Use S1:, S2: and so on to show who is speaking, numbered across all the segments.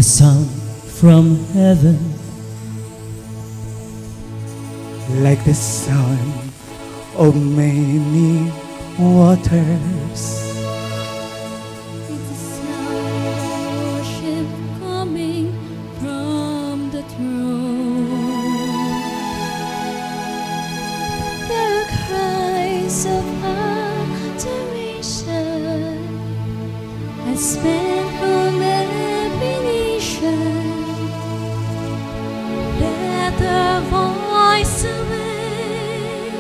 S1: sun from heaven,
S2: like the sound of many waters.
S3: It's a sound of worship coming from the throne. There are cries of adoration as men from every nation. Let their voice awake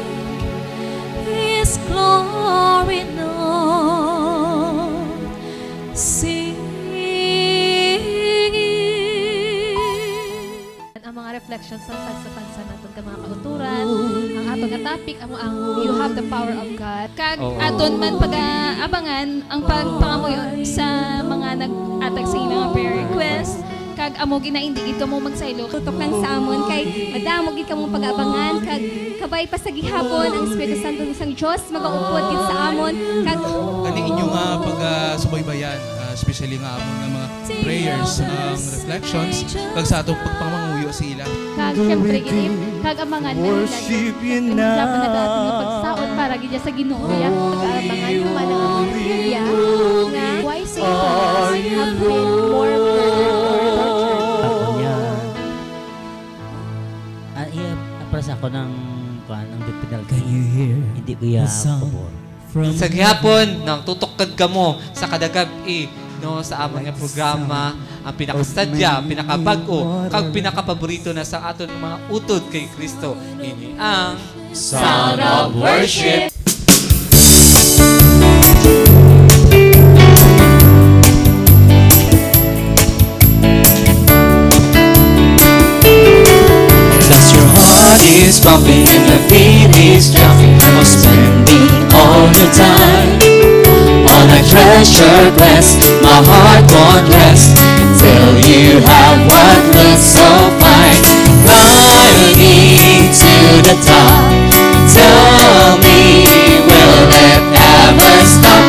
S3: His glory, Lord, sing.
S4: Ang mga reflections sa pagsapansa natin ka mga kauturan, ang atong nga topic ang you have the power of God. Kag aton man pag-abangan ang pagpangamuyon sa mga nag-atag sa ilang prayer request. Kag amo ginaindigid ka mo magsaylo
S3: Tutok lang sa amon kay madamo gid kamong pag-abangan kag kabay pa sa gihapon ang Espiritu Santo sang Dios magaupod gid sa amon kag
S5: Kani inyo nga pag-subaybayan, especially nga among nga mga prayers, reflections, kag sa atong pagpamanguyo sa ila.
S4: kag syempre gid kag amangan na
S2: Worship you now.
S4: Dapat na dapat nga pagsaot para gid sa Ginoo ya pag-abangan human ang Biblia nga why say us have been more
S1: ako niya. Para sa ako ng penalty.
S6: Can you hear
S1: Hindi ko ya
S6: the sound
S1: pabor.
S6: from
S7: Sa gihapon, nang tutukad ka mo sa kadagabi no, sa amang nga programa, ang pinakasadya, pinakabago, kag pinakapaborito na sa aton mga utod kay Kristo. Ini ang
S3: Sound of Worship.
S8: Plus your heart is pumping and the beat is jumping. You're spending all your time on a treasure quest. My heart won't rest until you have what looks so fine. Climbing to the top. Tell me, will it ever stop?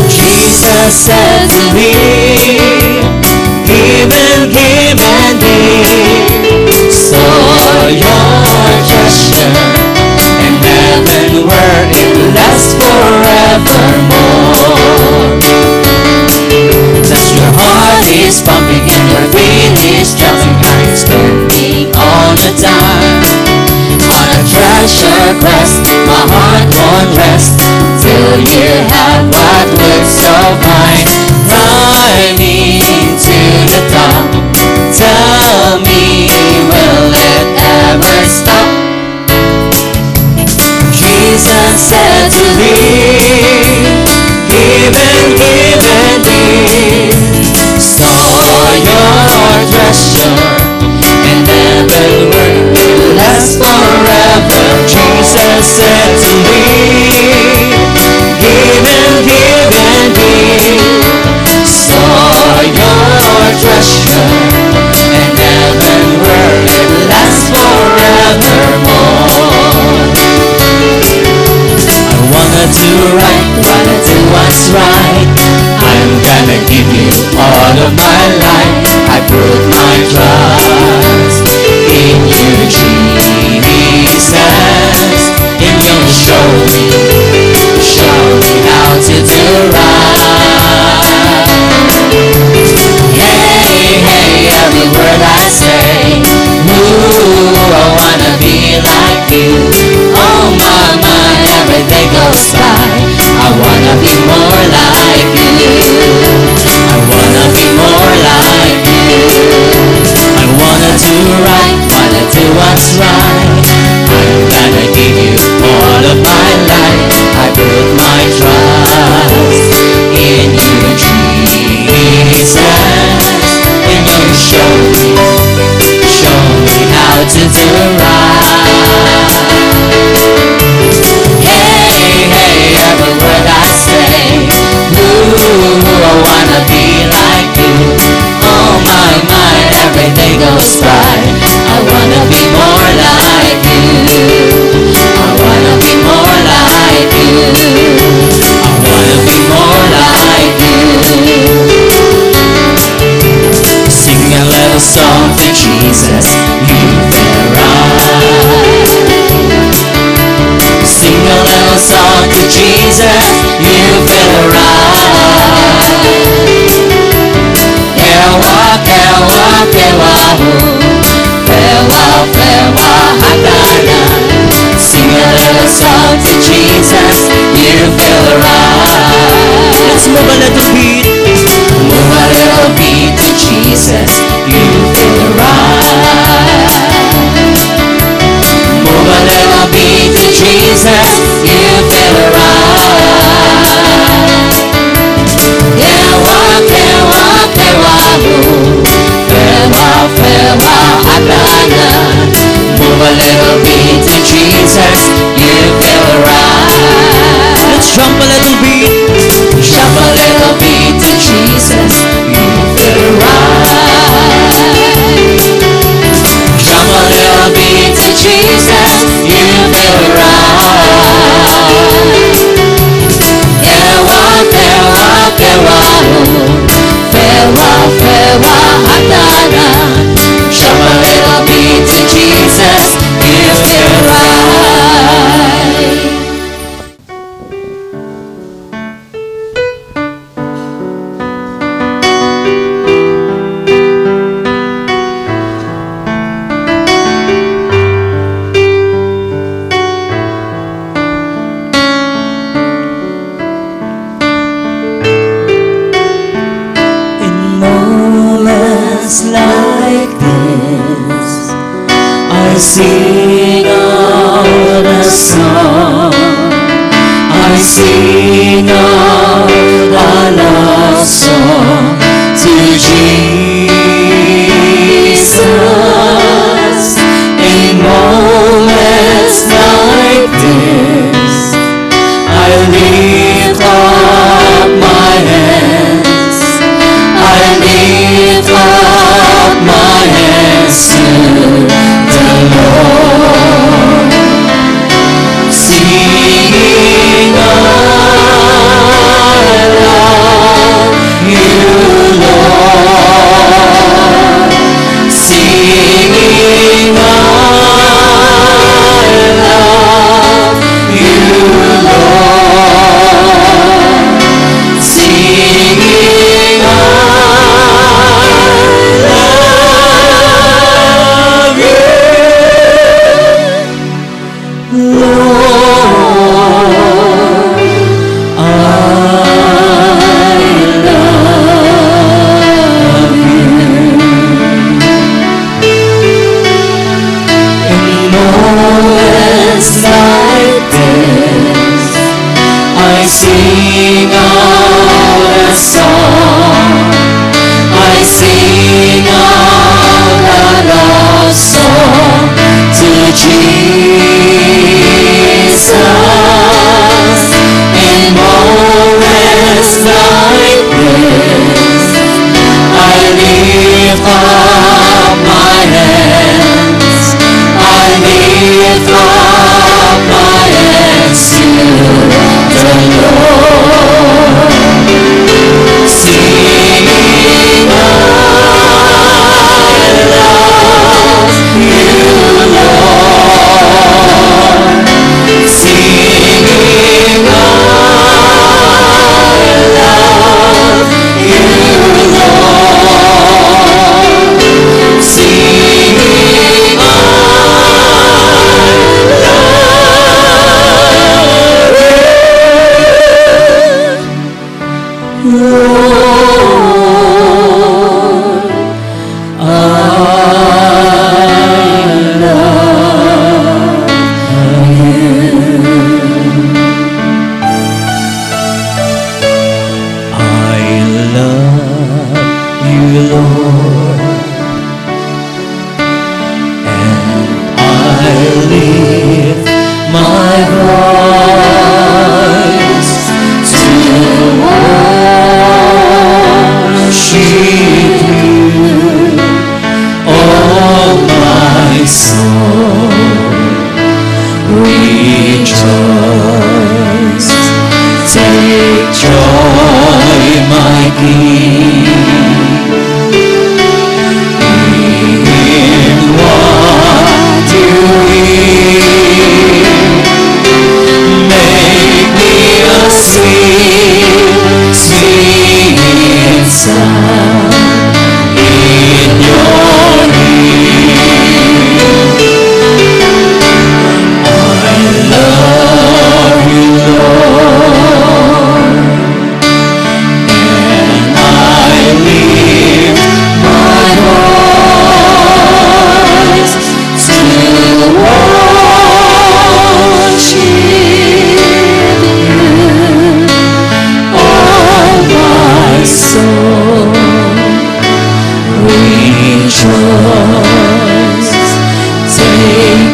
S8: Jesus said to me, give and give and give. Store your treasure in heaven where it lasts forevermore. Thus your heart is pumping and your beat is jumping. I'm spending all the time on a treasure quest. My heart won't rest till you have what looks so fine. Climbing to the top. Tell me, will it ever stop? Jesus said to me, give and give and give. Store your treasure in heaven where it lasts forever. Jesus said to me, give and give and give. Store your treasure in heaven where it lasts forevermore. I wanna do right, wanna do what's right. I little song to Jesus, you feel right. Sing a little song to Jesus, you feel right. Ewa, ewa, ewa, ewa, ewa, hakana. Sing a little song to Jesus, you feel right.
S2: Let's move a little beat.
S8: Move a little beat to Jesus, you feel right. Move a little beat to Jesus, you feel right. Ewa, ewa, ewa, ewa, ewa, hakana. Move a little beat to Jesus, you feel right.
S2: Let's jump a little beat.
S8: Jump a little beat to Jesus, you feel right. Jump a little beat to Jesus, you feel right. Ewa, ewa, ewa, ewa, ewa, hakana. Jump a little beat to Jesus, you feel right.
S2: In moments like this, I sing out a song. I sing out a love song to Jesus. In moments like this, I lift up my hands. I lift up my hands to the Lord, singing, I love you, Lord, singing, I love you, Lord, singing, I love you, Lord, I love you. In moments like this, I sing out a song. I sing out a love song to Jesus. In moments like this, I lift up my hands. I lift up my hands to the Lord, singing, I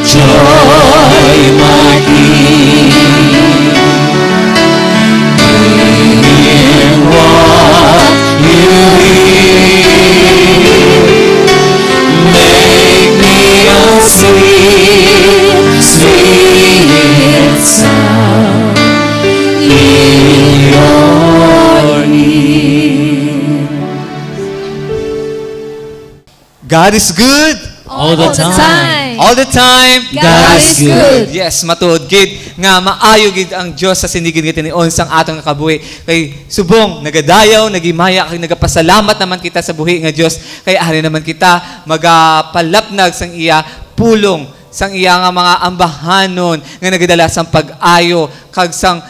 S8: joy maging in what you hear. Make me a sweet, sweet sound in your ear.
S7: God is good.
S1: All the time.
S7: All the time.
S3: God is good.
S7: Yes, matuod gid nga maayo gid ang Dios sa sinigid nga tinion sang atong nakabuhi. Kay subong nagadayaw, nagimaya kay nagapasalamat naman kita sa buhi nga Dios. Kay ari naman kita magapalapnag sang iya pulong sang iya nga mga ambahanon nga nagadala sang pag-ayo kag sang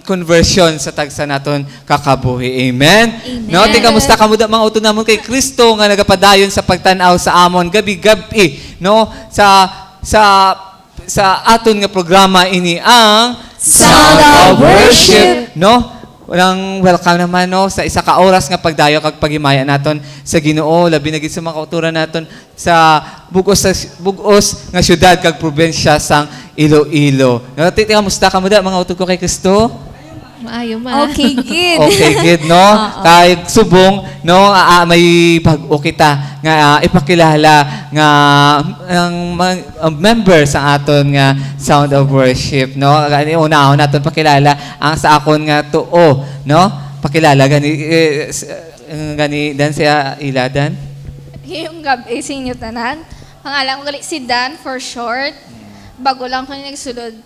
S7: conversion sa tagsa naton kakabuhi. Amen. No, ti kamusta kamo mga uto namon kay Kristo nga nagapadayon sa pagtan-aw sa amon gabi-gabi, no? Sa aton nga programa ini ang
S8: Sound of Worship.
S7: No? Walang welcome naman no sa isa ka oras nga pagdayo kag paghimaya naton sa Ginoo labi na gid sa mga kauturan naton sa bugos nga syudad kag probensya sang Iloilo. No, kamusta ka mo da mga utod ko kay Kristo?
S4: Maayo ma.
S3: Okay, good.
S7: Okay, good, no? Kahit subong, no, may pag-o kita nga ipakilala nga ang member sa aton nga Sound of Worship, no? Una-una naton pakilala ang sa akon nga tuo, no? Pakilala gani dan siya iladan.
S6: Yung gabi sa inyo tanan. Pangalan ko gali si Dan for short. Bago lang ko nagsulod.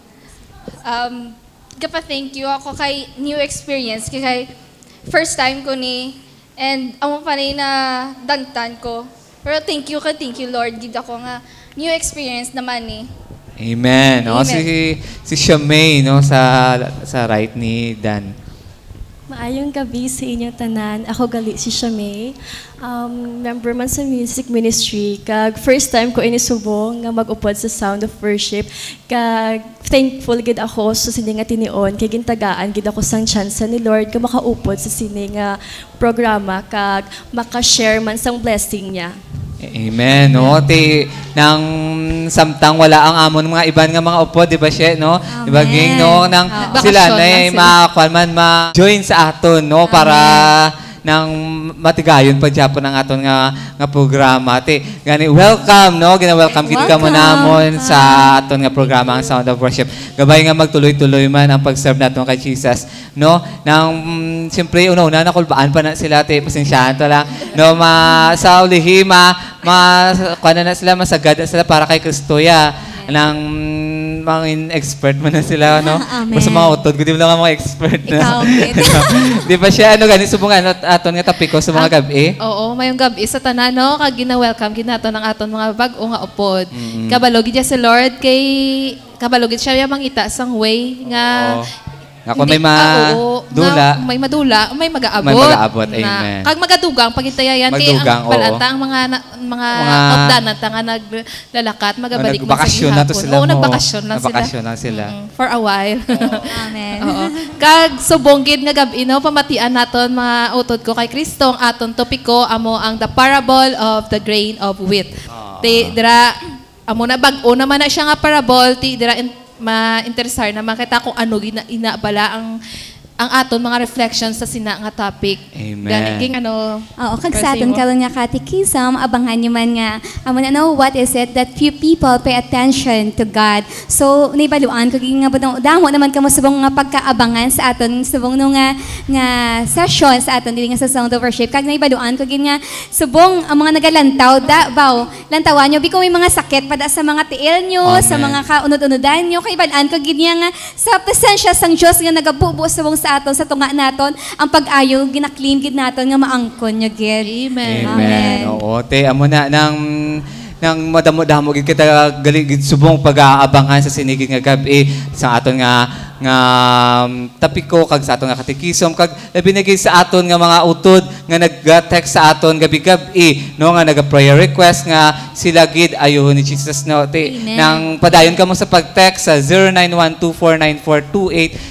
S6: Gapa-thank you ako kay new experience. Kay first time ko ni and amo pa rin na dangtan ko. Pero thank you Lord. Gid ako nga new experience naman ni.
S7: Amen. No,
S6: Amen.
S7: si Shamay no sa right ni Dan.
S9: Maayong gabi sa inyo tanan. Ako gali si Shamay. Member man sa music ministry. Kag first time ko inisubong nga mag-upod sa Sound of Worship. Kag thankful gid ako sa sini nga tinion. Kay gintagaan gid ako sang chance ni Lord nga makaupod sa sini nga programa kag maka-share man sang blessing niya.
S7: Amen, no? Nang samtang wala ang amon mga iban nga mga upo, di ba siya, no? Di ba, ging, no? Nang sila na makakuan man ma-join sa aton, no? Para nang matigayon pa Japon ang aton nga programa. Gani, welcome, no? Gina-welcome kita mo namon sa aton nga programa ang Sound of Worship. Gabay nga magtuloy-tuloy man ang pag-serve naton kay Jesus, no? Nang siyempre una-una nakulbaan pa na sila, pasensyahan to lang. No, sa ulihima, kuan na sila, masagad na sila para kay Kristo ya. Nang mga expert man na sila, no? Basta mga utod, hindi mo lang mga expert na. Di ba siya, gani, subungan, aton nga tapiko sa mga gabi?
S4: Oo, mayong gabi sa tanan, no? Kag gina-welcome ginato ng aton mga bag-o nga upod. Kabalogid siya sa Lord, kabalogid siya yung mangita sang way nga
S7: ako may madula.
S4: May madula, may mag-aabot.
S7: May mag-aabot, amen.
S4: Kag magadugang, pagitayayan, kay ang palanta, ang mga opdanan, nga naglalakat, magabalik man sa
S7: nagbakasyon na to sila.
S4: Oo, nagbakasyon lang sila.
S7: Nagbakasyon lang sila.
S4: For a while.
S3: Amen.
S4: Oo. Kag subonggid nga gabi, no, pamatian naton mga utod ko kay Kristo, ang aton topiko, amo ang the parable of the grain of wheat. Dira, amo na bag-o naman na siya nga parable, dira ma-interesar na makita kung ano inabala ang aton mga reflections sa sina nga topic.
S7: Amen.
S4: Ganiging
S3: Oo, kag sa aton karon nga catechism, abangan nyo man nga, what is it that few people pay attention to God. So, naibaluan ko nga damo naman kamo subong nga pagkaabangan sa aton subong no nga session sa aton dili nga sa Sound of Worship. Kag naibaluan ko nga subong ang mga nagalantaw lantawan nyo biko may mga sakit pada sa mga tiil nyo, sa mga kaunod-unodan nyo. Kay ibalaan ko nga sa presensya sang Dios nga nagabubo subong sa aton sa tunga naton ang pag-ayo gina-clean gid naton nga maangkon nyo gid.
S7: Amen. Oo, amo na nang madamo-damo gid kita gali gid subong pag-aabangan sa sinigid nga gabi sa aton nga tapiko kag sa aton nga katekism kag labi na gid sa aton nga mga utod nga nag-text sa aton gabi-gabi no nga naga-prayer request nga sila gid ayuhon ni Jesus no. Nang padayon kamo sa pag-text sa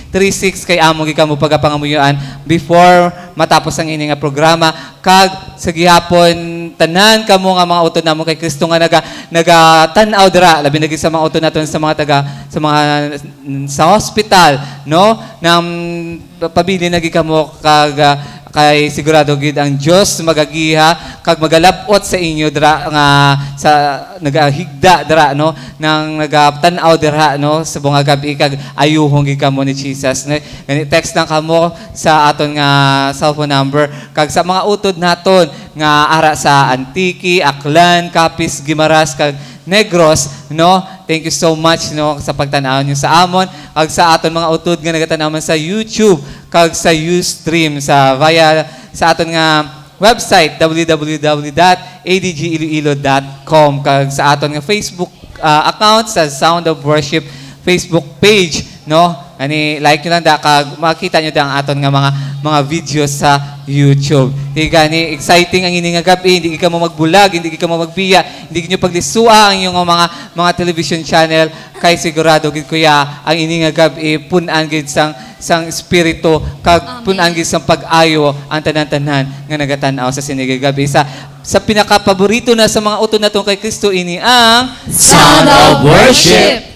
S7: 091249428836 kay amo gid kamo pagapangamuyoan before matapos ang ini nga programa. Kag sa gihapon tanan kamo nga mga utod namo kay Kristo nga naga-tan-aw dira labi na gid sa mga utod naton sa mga sa hospital, no, nang pabili na gid kamo kag kay sigurado gid ang Dios magagiha kag magalabot sa inyo dira nga sa nagahigda dira, no, nang nagatan-aw dira, no, sa bunga gabi kag ayuhong gid kamo ni Jesus. Gani text lang kamo sa aton nga cellphone number kag sa mga utod naton nga ara sa Antique, Aklan, Capiz, Guimaras kag Negros, no. Thank you so much, no, sa pagtan-aw niyo sa amon kag sa aton mga utod nga nagatan-aw sa YouTube kag sa Ustream sa via sa aton nga website www.adgiloilo.com kag sa aton nga Facebook account sa Sound of Worship Facebook page, no. Ani like nyo lang da kag makita nyo da ang aton nga mga videos sa YouTube. Di gani exciting ang ini nga gabi, hindi ka mo magbulag, hindi ka mo magbiya, hindi nyo paglisua ang yung mga television channel kay sigurado gid kuya ang ini nga gabi punan gid sang espiritu kag punan gid sang pag-ayo ang tanan-tanan nga nagatan-aw sa sinigay gabi sa pinaka-paborito na sa mga utod naton kay Kristo ini ang
S2: Sound of Worship.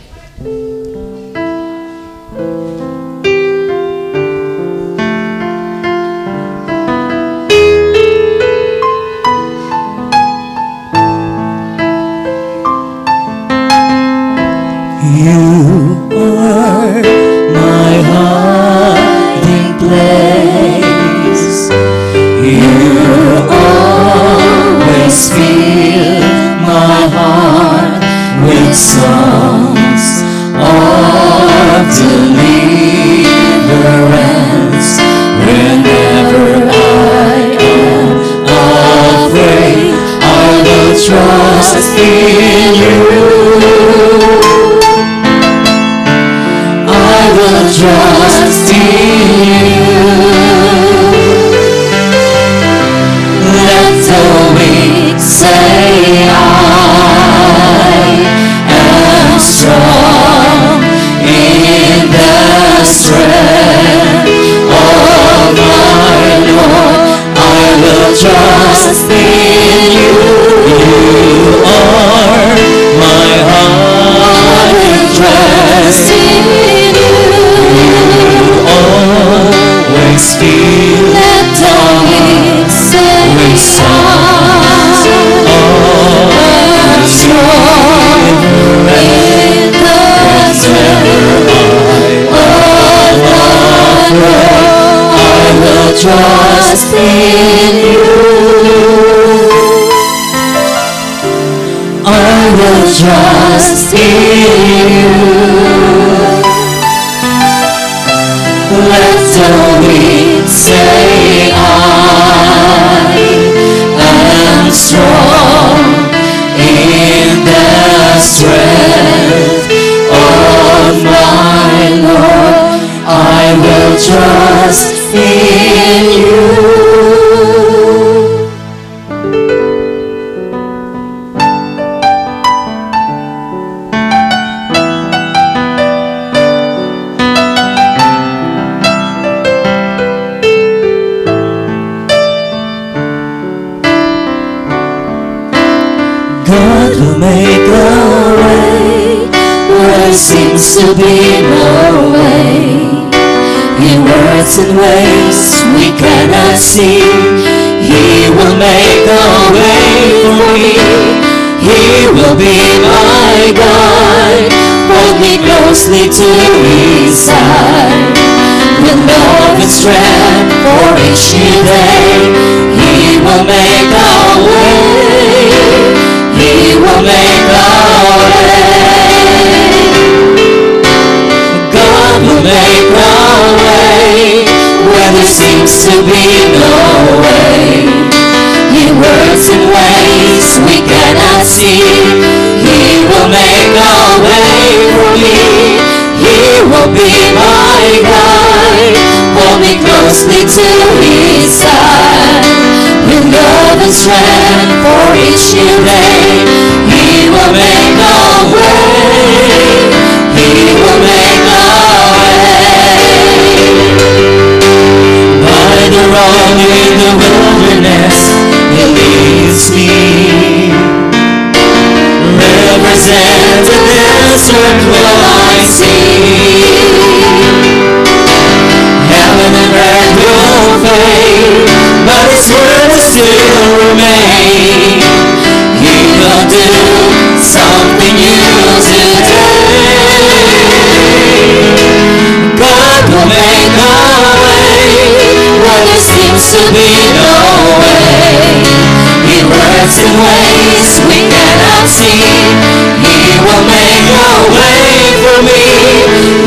S8: You are my hiding place. You always fill my heart with songs of deliverance. Whenever I am afraid, I will trust in you. Trust in you. Let the weak say I am strong in the strength of my Lord. I will trust in you. You are my heart. I will trust in you. Always feel that weak say with songs of joy in the strength of my Lord. I will trust in you. I will trust in you. Let the weak say I am strong in the strength of my Lord. I will trust in you. God will make a way where there seems to be no way. He works in ways we cannot see. He will make a way for me. He will be my guide. Hold me closely to His side. With love and strength for each new day, He will make a way. He will make a way. God will make a way where there seems to be no way. He works in ways we cannot see. He will make a way for me. He will be my guide. Hold me closely to His side. With love and strength for each new day, He will make a way. He will make a way. By the road and the desert will I see. Heaven and earth will fade, but His word will still remain. He will do something new today. God will make a way where there seems to be no way. He works in ways we cannot see. He will make a way for me.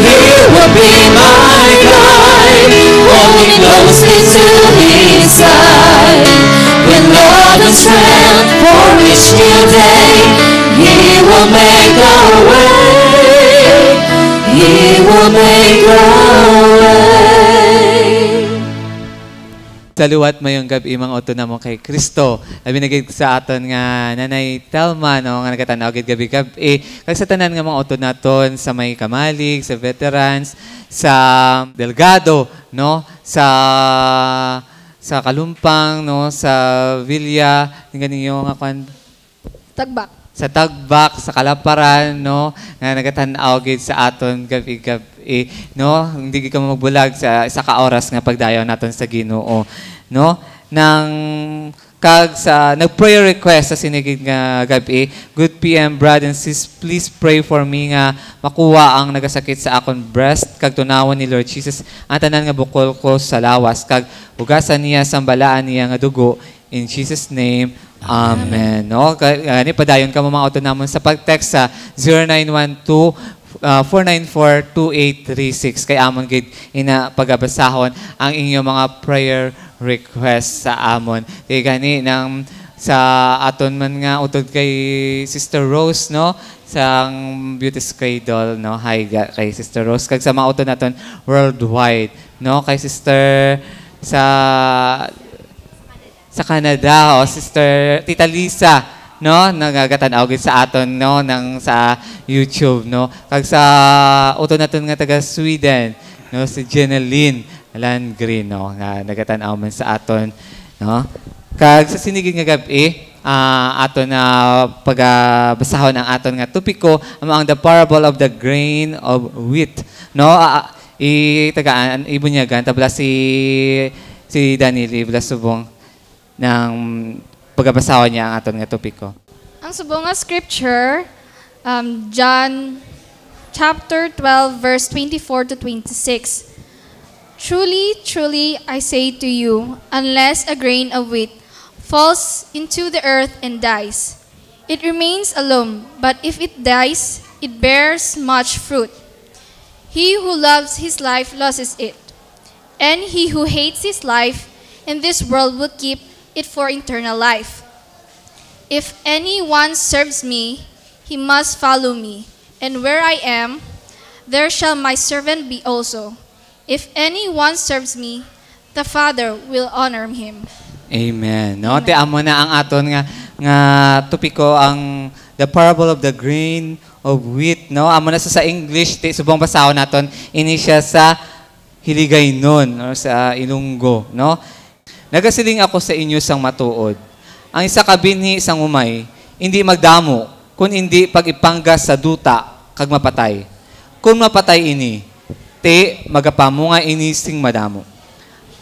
S8: He will be my guide. Hold me closely to His side. With love and strength for each new day, He will make a way. He will make a way.
S7: Saluwat mayong gabi mga oto na mo kay Kristo. Binigay sa aton nga Nanay Telma, no, nga nagkatanaw gid gabi-gabi. Kag sa tanan nga mga oto naton sa may Kamalig, sa veterans, sa Delgado, no, sa Kalumpang, no, sa Villa, ninyo nga kan
S6: Tagbak.
S7: sa Tagbak, sa Kalaparan, no, nga nagatanaw gid sa aton gabi-gabi, no, hindi ka magbulag sa isa ka oras nga pagdayon naton sa Ginoo, no, nang kag sa nag-prayer request sa sinigid nga gabi, good PM brad and sis, please pray for me nga makuha ang nagasakit sa akon breast kag tunawon ni Lord Jesus ang tanan nga bukol ko sa lawas kag hugasan niya sambalaan niya nga dugo in Jesus name. Amen. No? Ni padayon ka mo mga auto namon sa pag-text sa 0912-494-2836 kay amon gid ina pagabasahon ang inyong mga prayer request sa amon. Kay gani nang sa aton man nga utod kay Sister Rose, no, sa Beauty's Cradle, no, hi kay Sister Rose kag sa mga auto naton worldwide, no, kay Sister sa Canada, o Sister Tita Lisa, no, nagagatanaw gid sa aton, no, nang sa YouTube, no, kag sa auto naton nga taga Sweden, no, si Jeneline Landgren, no, nga nagatanaw man sa aton, no. Kag sa sinigid nga gabi, aton na pagabasahon ang aton nga topiko ang the parable of the grain of wheat, no. Tagaan ibunyagan tabla si Daniel ibla subong ng pagabasahon niya ang aton nga topiko.
S6: Ang subong nga scripture, John chapter 12 verse 24 to 26. Truly, truly, I say to you, unless a grain of wheat falls into the earth and dies, it remains alone, but if it dies, it bears much fruit. He who loves his life loses it, and he who hates his life in this world will keep it for eternal life. If anyone serves me, he must follow me, and where I am, there shall my servant be also. If anyone serves me, the Father will honor him.
S7: Amen. No, ti amo na ang aton nga topiko ang the parable of the grain of wheat, no. Amo na sa English ti subong basahon naton ini siya sa Hiligaynon or sa Ilonggo, no. Nagasiling ako sa inyo sang matuod. Ang isa ka binhi sang umay, hindi magdamo, kun hindi pag-ipanggas sa duta, kag mapatay. Kung mapatay ini, magapamunga ini sing madamo.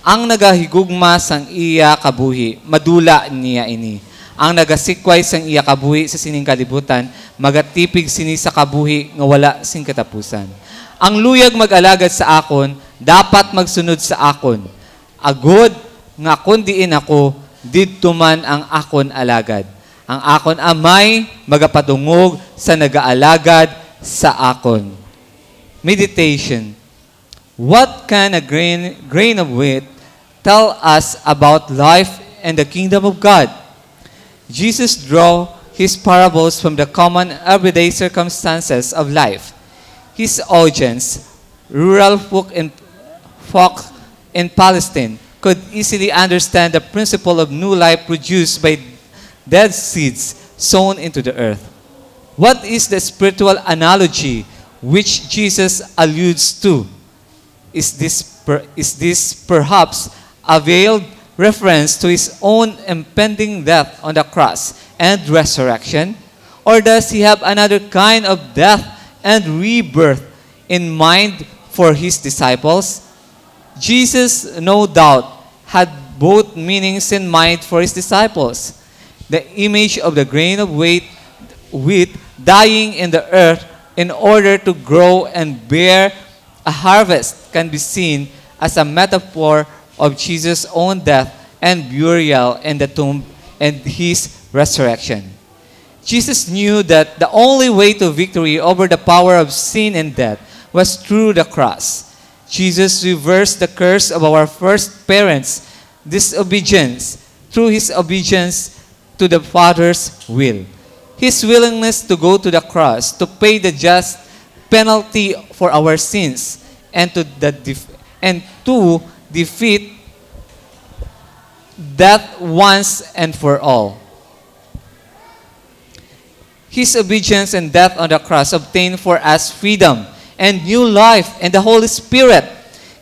S7: Ang nagahigugma sang iya kabuhi, madula niya ini. Ang nagasikway sang iya kabuhi sa sining kalibutan, magatipig sini sa kabuhi nga wala sing katapusan. Ang luyag mag-alagad sa akon, dapat magsunod sa akon. Agod nga kundiin ako, didto man ang akon alagad. Ang akon amay magapadungog sa nagaalagad sa akon. Meditation. What can a grain of wheat tell us about life and the kingdom of God? Jesus drew his parables from the common everyday circumstances of life. His audience, rural folk in Palestine, could easily understand the principle of new life produced by dead seeds sown into the earth. What is the spiritual analogy which Jesus alludes to? Is this perhaps a veiled reference to his own impending death on the cross and resurrection? Or does he have another kind of death and rebirth in mind for his disciples? Jesus, no doubt, had both meanings in mind for his disciples. The image of the grain of wheat dying in the earth in order to grow and bear a harvest can be seen as a metaphor of Jesus' own death and burial in the tomb and his resurrection. Jesus knew that the only way to victory over the power of sin and death was through the cross. Jesus reversed the curse of our first parents' disobedience through his obedience to the Father's will. His willingness to go to the cross to pay the just penalty for our sins and to defeat death once and for all. His obedience and death on the cross obtained for us freedom and new life and the Holy Spirit.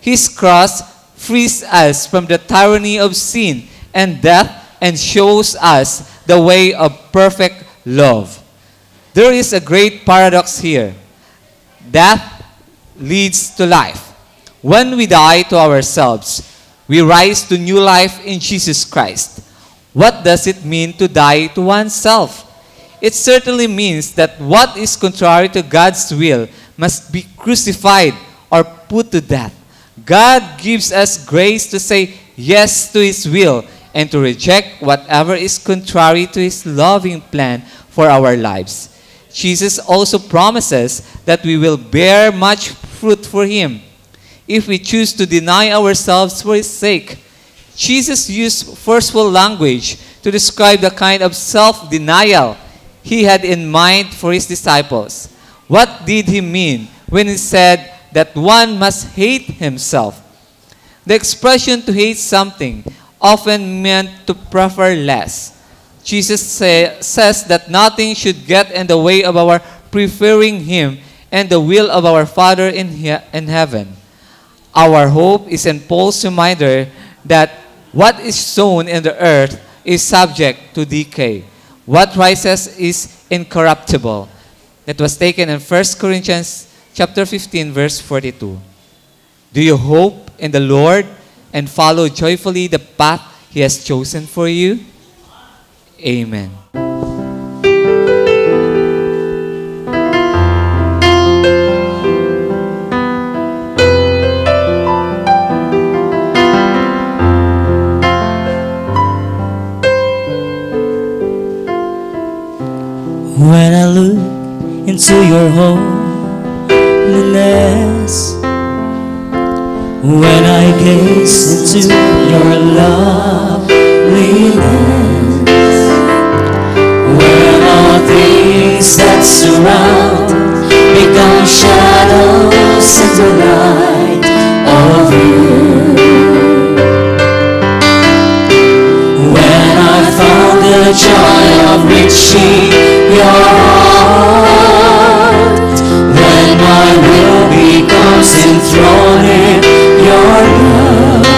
S7: His cross frees us from the tyranny of sin and death and shows us the way of perfect love. There is a great paradox here. Death leads to life. When we die to ourselves, we rise to new life in Jesus Christ. What does it mean to die to oneself? It certainly means that what is contrary to God's will must be crucified or put to death. God gives us grace to say yes to His will and to reject whatever is contrary to His loving plan for our lives. Jesus also promises that we will bear much fruit for Him if we choose to deny ourselves for His sake. Jesus used forceful language to describe the kind of self-denial He had in mind for His disciples. What did He mean when He said that one must hate himself? The expression to hate something often meant to prefer less. Jesus says that nothing should get in the way of our preferring Him and the will of our Father in heaven. Our hope is in Paul's reminder that what is sown in the earth is subject to decay. What rises is incorruptible. That was taken in 1 Corinthians chapter 15, verse 42. Do you hope in the Lord and follow joyfully the path He has chosen for you? Amen.
S1: When I look into your holiness, when I gaze into your loveliness, when all things that surround become shadows in the light of you, when I found the joy of reaching your heart, when my will becomes enthroned in your love,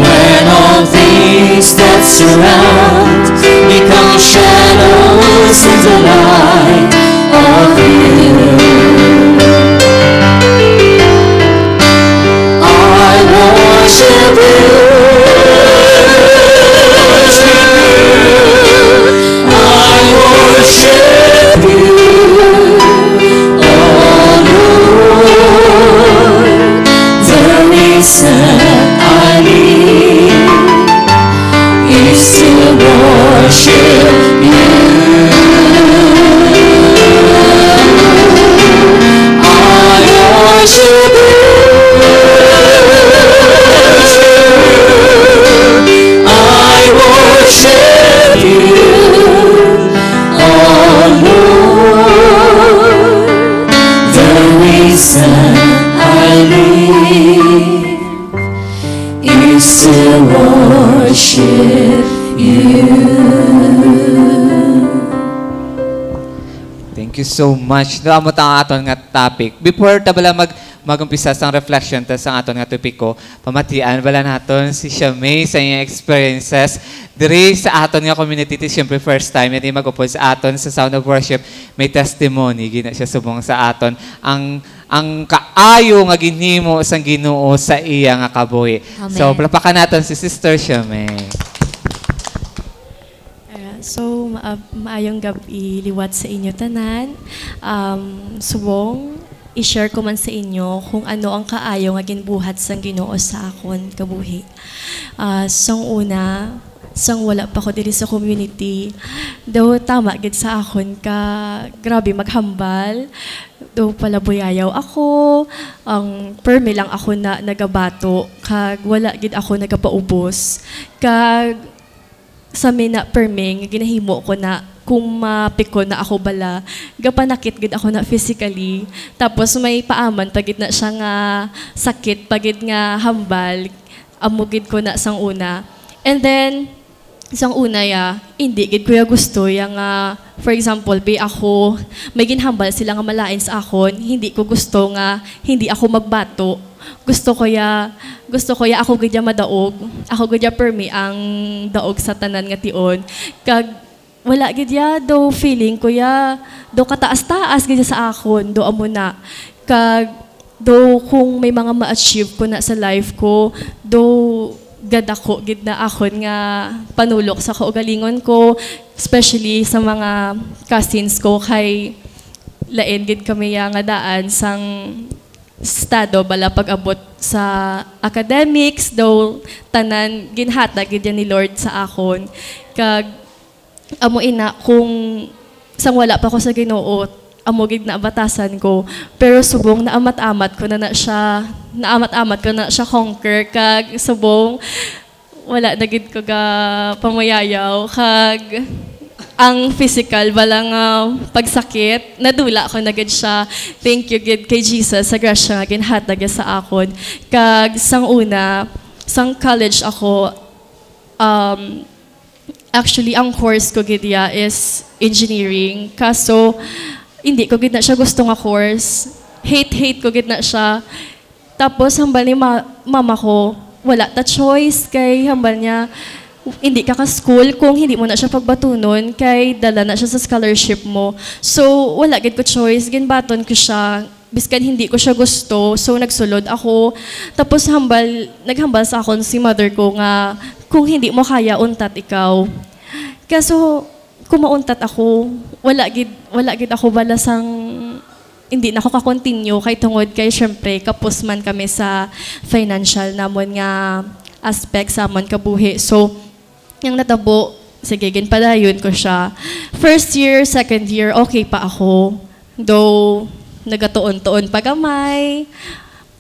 S1: when all things that surround become shadows in the light of you, I worship you. Worship you, oh Lord. The reason I live is to worship you. I worship you. I worship you. I live is to worship you.
S7: Thank you so much. Naamot ang aton nga topic. Before tabala magumpisa sang reflection tas ang aton nga topiko pamatian bala naton si Shamay sa iyang experiences diri sa aton nga community ti syempre first time hindi magupod sa aton sa Sound of Worship may testimony gina siya subong sa aton ang kaayo nga ginhimo sang Ginoo sa iya nga kabuhi. So plapakan naton si Sister Shamay.
S9: So, maayong gabi liwat sa inyo tanan. Subong, i-share ko man sa inyo kung ano ang kaayo nga ginbuhat sang Ginoo sa akon kabuhi. Sang una, sang wala pa ko diri sa community, daw tama gid sa akon ka grabe maghambal. Daw pala buyayaw ako, ang permi lang ako na nagabato, kag wala gid ako nagapaubos. Kag sa mina perming ginahimo ko na kung mapiko na ako bala gapanakit gid ako na physically tapos may paaman pagid na siya nga sakit pagid nga hambal amugid ko na sang una and then sang una hindi gid ko gusto yang for example ako may ginhambal sila nga malain sa akon hindi ko gusto nga hindi ako magbato gusto ko ako gidya madaog ako gidya permi ang daog sa tanan nga tion kag wala gidya do feeling ko do kataas-taas gidya sa akon do amo na kag do kung may mga ma-achieve ko na sa life ko do gad ako gid na akon nga panulok sa kaugalingon ko especially sa mga cousins ko kay lain gid kami nga daan sang estado bala pag-abot sa academics daw tanan ginhatag gid ni Lord sa akon kag amo ina kung sang wala pa ko sa Ginoo amo gid na batasan ko pero subong naamat-amat ko na siya conquer kag subong wala na gid ko ga pamayayaw kag ang physical balang pagsakit nadula ko na gid siya thank you gid kay Jesus sa grasya nga ginhatag sa akon kag sang una sang college ako actually ang course ko gid is engineering kaso hindi ko gid na siya gusto nga course hate ko gid na siya tapos hambal ni mama ko wala ta choice kay hambal niya hindi ka ka-school kung hindi mo na siya pagbatunon kay dala na siya sa scholarship mo. So, wala gid ko choice. Ginbaton ko siya. Biskan hindi ko siya gusto. So, nagsulod ako. Tapos, naghambal sa akon si mother ko nga kung hindi mo kaya, untat ikaw. Kaso, kung mauntat ako, wala gid ako balasang hindi na ako ka-continue kay tungod kay syempre kapos man kami sa financial namon nga aspect sa amon kabuhi. So, yung natabo, sige, ginpadayon ko siya. First year, second year, okay pa ako. Though, nagatuon-tuon pa gamay.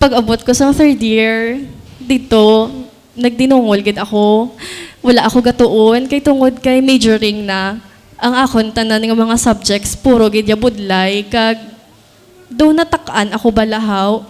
S9: Pag-abot ko sa third year, dito, nagdinungol gid ako. Wala ako gatuon, kay tungod kay majoring na. Ang akon, tanan ng mga subjects, puro gid ya budlay. Kag, though natakaan ako balahaw,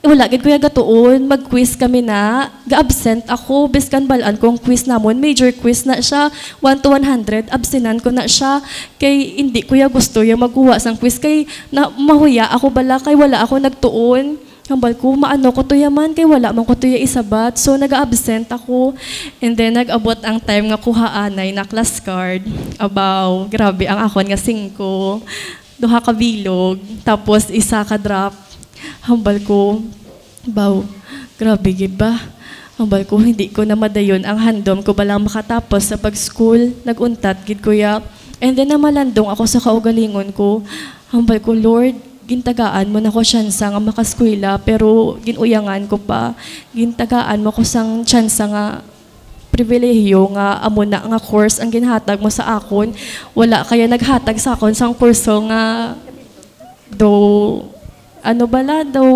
S9: wala gid kuya gatuon, mag-quiz kami na, ga-absent ako, biskan balaan kong quiz namon, major quiz na siya, 1 to 100, absenan ko na siya, kay hindi kuya gusto yung magkuha sang quiz, kay na, mahuya ako bala, kay wala ako nagtuon, hambal ko, maano ko to yaman, kay wala man ko to isabat, so nag-absent ako, and then nag-abot ang time nga kuhaanay na class card, abaw, grabe ang akon nga 5, 2 ka bilog, tapos 1 ka drop, hambal ko, grabe gid ba? Hambal ko, hindi ko na madayon ang handom ko balang makatapos sa pag-school, naguntat gid kuya. And then namalandong ako sa kaugalingon ko, hambal ko, Lord, gintagaan mo na ko tsansa nga makaskwela, pero ginuyangan ko pa, gintagaan mo ko sang tsansa nga pribilehiyo nga amo na nga course ang ginhatag mo sa akon, wala kaya naghatag sa akon sang kurso nga ano bala daw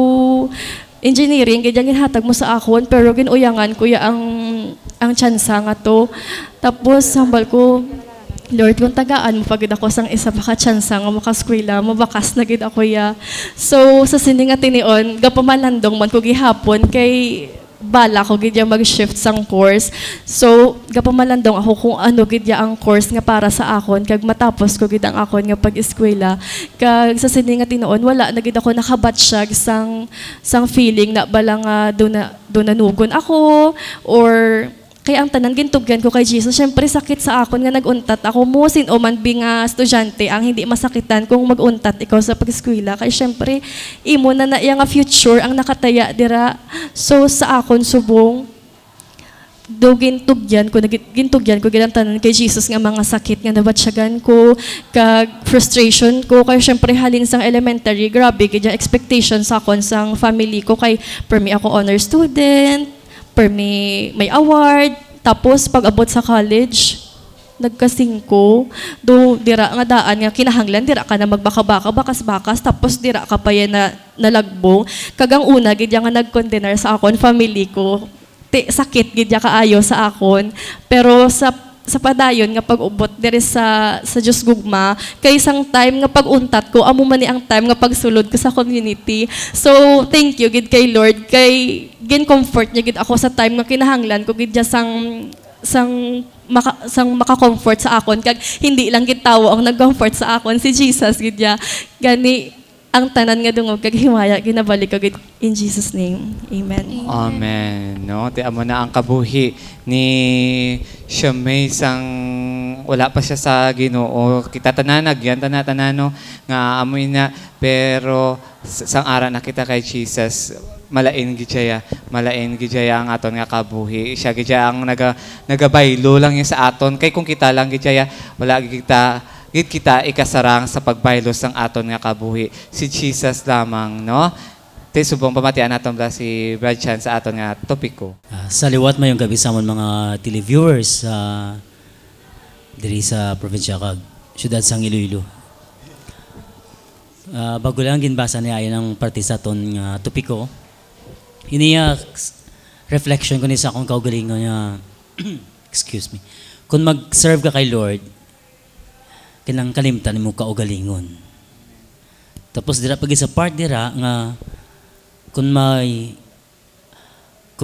S9: engineering kaya ginhatag mo sa akon pero ginuyangan kuya ang tsansa nga to tapos hambal ko Lord kung tagaan mo pagid ako sang isa pa ka tsansa nga makaskwela mabakas na gid ako ya so sa sini nga tinion gapamalandong man ko gihapon kay bala ko gidya mag-shift sang course. So, gapamalandong ako kung ano gidya ang course nga para sa akon, kag matapos ko gid ang akon nga pag-eskwela. Kag sa sini nga tinuon, wala na gid ako nakabatsyag sang feeling na bala nga do nanugon ako, or kaya ang tanan gintugyan ko kay Jesus. Syempre sakit sa akon nga naguntat ako mo o man bing estudyante ang hindi masakitan kung maguntat ikaw sa pag-eskwela. Kay syempre imo na iya nga future ang nakataya dira. So sa akon subong do gintugyan ko gid ang tanan kay Jesus nga mga sakit nga nabatsyagan ko, kag frustration ko kay syempre halin sang elementary, grabe gid expectation sa akon sang family ko kay per me ako honor student, per may award, tapos pag abot sa college, nagka-5, do dira nga daan nga kinahanglan, dira ka na magbaka-baka, bakas-bakas, tapos dira ka pa yan na nalagbong. Kagang una, gidya nga nag-container sa akon, family ko, sakit gidya kaayo sa akon, pero sa padayon nga pag-ubot diri sa Diyos gugma, kay isang time nga pag-untat ko, amo man ni ang time nga pagsulod ko sa community. So thank you gid kay Lord, kay gin comfort niya gid ako sa time nga kinahanglan ko gid sang maka-comfort sa akon, kag hindi lang gid tawo ang nag-comfort sa akon, si Jesus gid ya. Gani ang tanan nga dungog kag himaya ginabalik ko gid in Jesus name. Amen.
S7: Amen. No, ti amo na ang kabuhi ni Shamay sang wala pa siya sa Ginoo. Kita tananag yan tanano nga amoy na, pero sang ara na kita kay Jesus. Malain gidya ang aton nga kabuhi. Siya gidya ang nagabaylo lang niya sa aton, kay kung kita lang gidya wala kita ikasarang sa pagbaylo sang aton nga kabuhi. Si Jesus lamang, no? Te subong pamatian naton bla si Brad Chan sa aton nga topiko.
S1: Sa liwat mayong gabi sa amon mga televiewers diri sa probinsya kag syudad sang Iloilo. Bago lang ginbasa niya ayon ang parte sa aton nga topiko. Iniya reflection ko ni sa akong kaugalingon nga excuse me. Kung mag-serve ka kay Lord, kinang kalimtan mo kaugalingon. Tapos dira pag sa part dira nga kung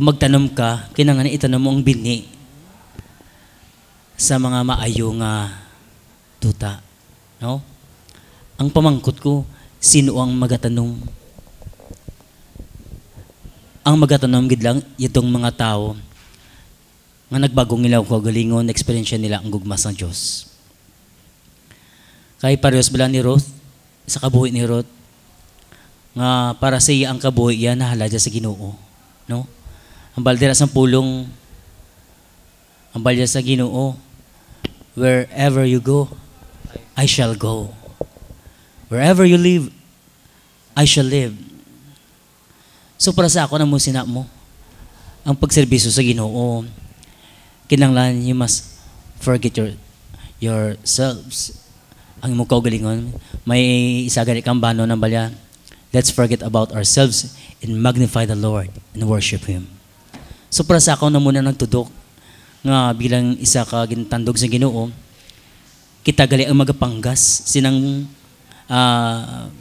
S1: magtanom ka, kinang itanom mo ang bini sa mga maayo nga tuta, no? Ang pamangkot ko, sino ang magatanom? Ang magatanom gid lang itong mga tao nga nagbagong nila kaugalingon, experience nila ang gugma sa Dios. Kay parehas bala ni Ruth, sa kabuhi ni Ruth, nga para sa iya ang kabuhi yan, nahala dyan sa Ginoo. No? Ang baldera sa pulong, ang baldera sa Ginoo, wherever you go, I shall go. Wherever you live, I shall live. So para sa ako na mo sinap mo, ang pagserbisyo sa Ginoo, kinanglan you must forget yourselves. Ang imong kaugalingon, may isa gani kang bano ng balya. Let's forget about ourselves and magnify the Lord and worship Him. So para sa ako na muna nagtudok nga bilang isa ka gintandog sa Ginoo, kita gali ang magapanggas sinang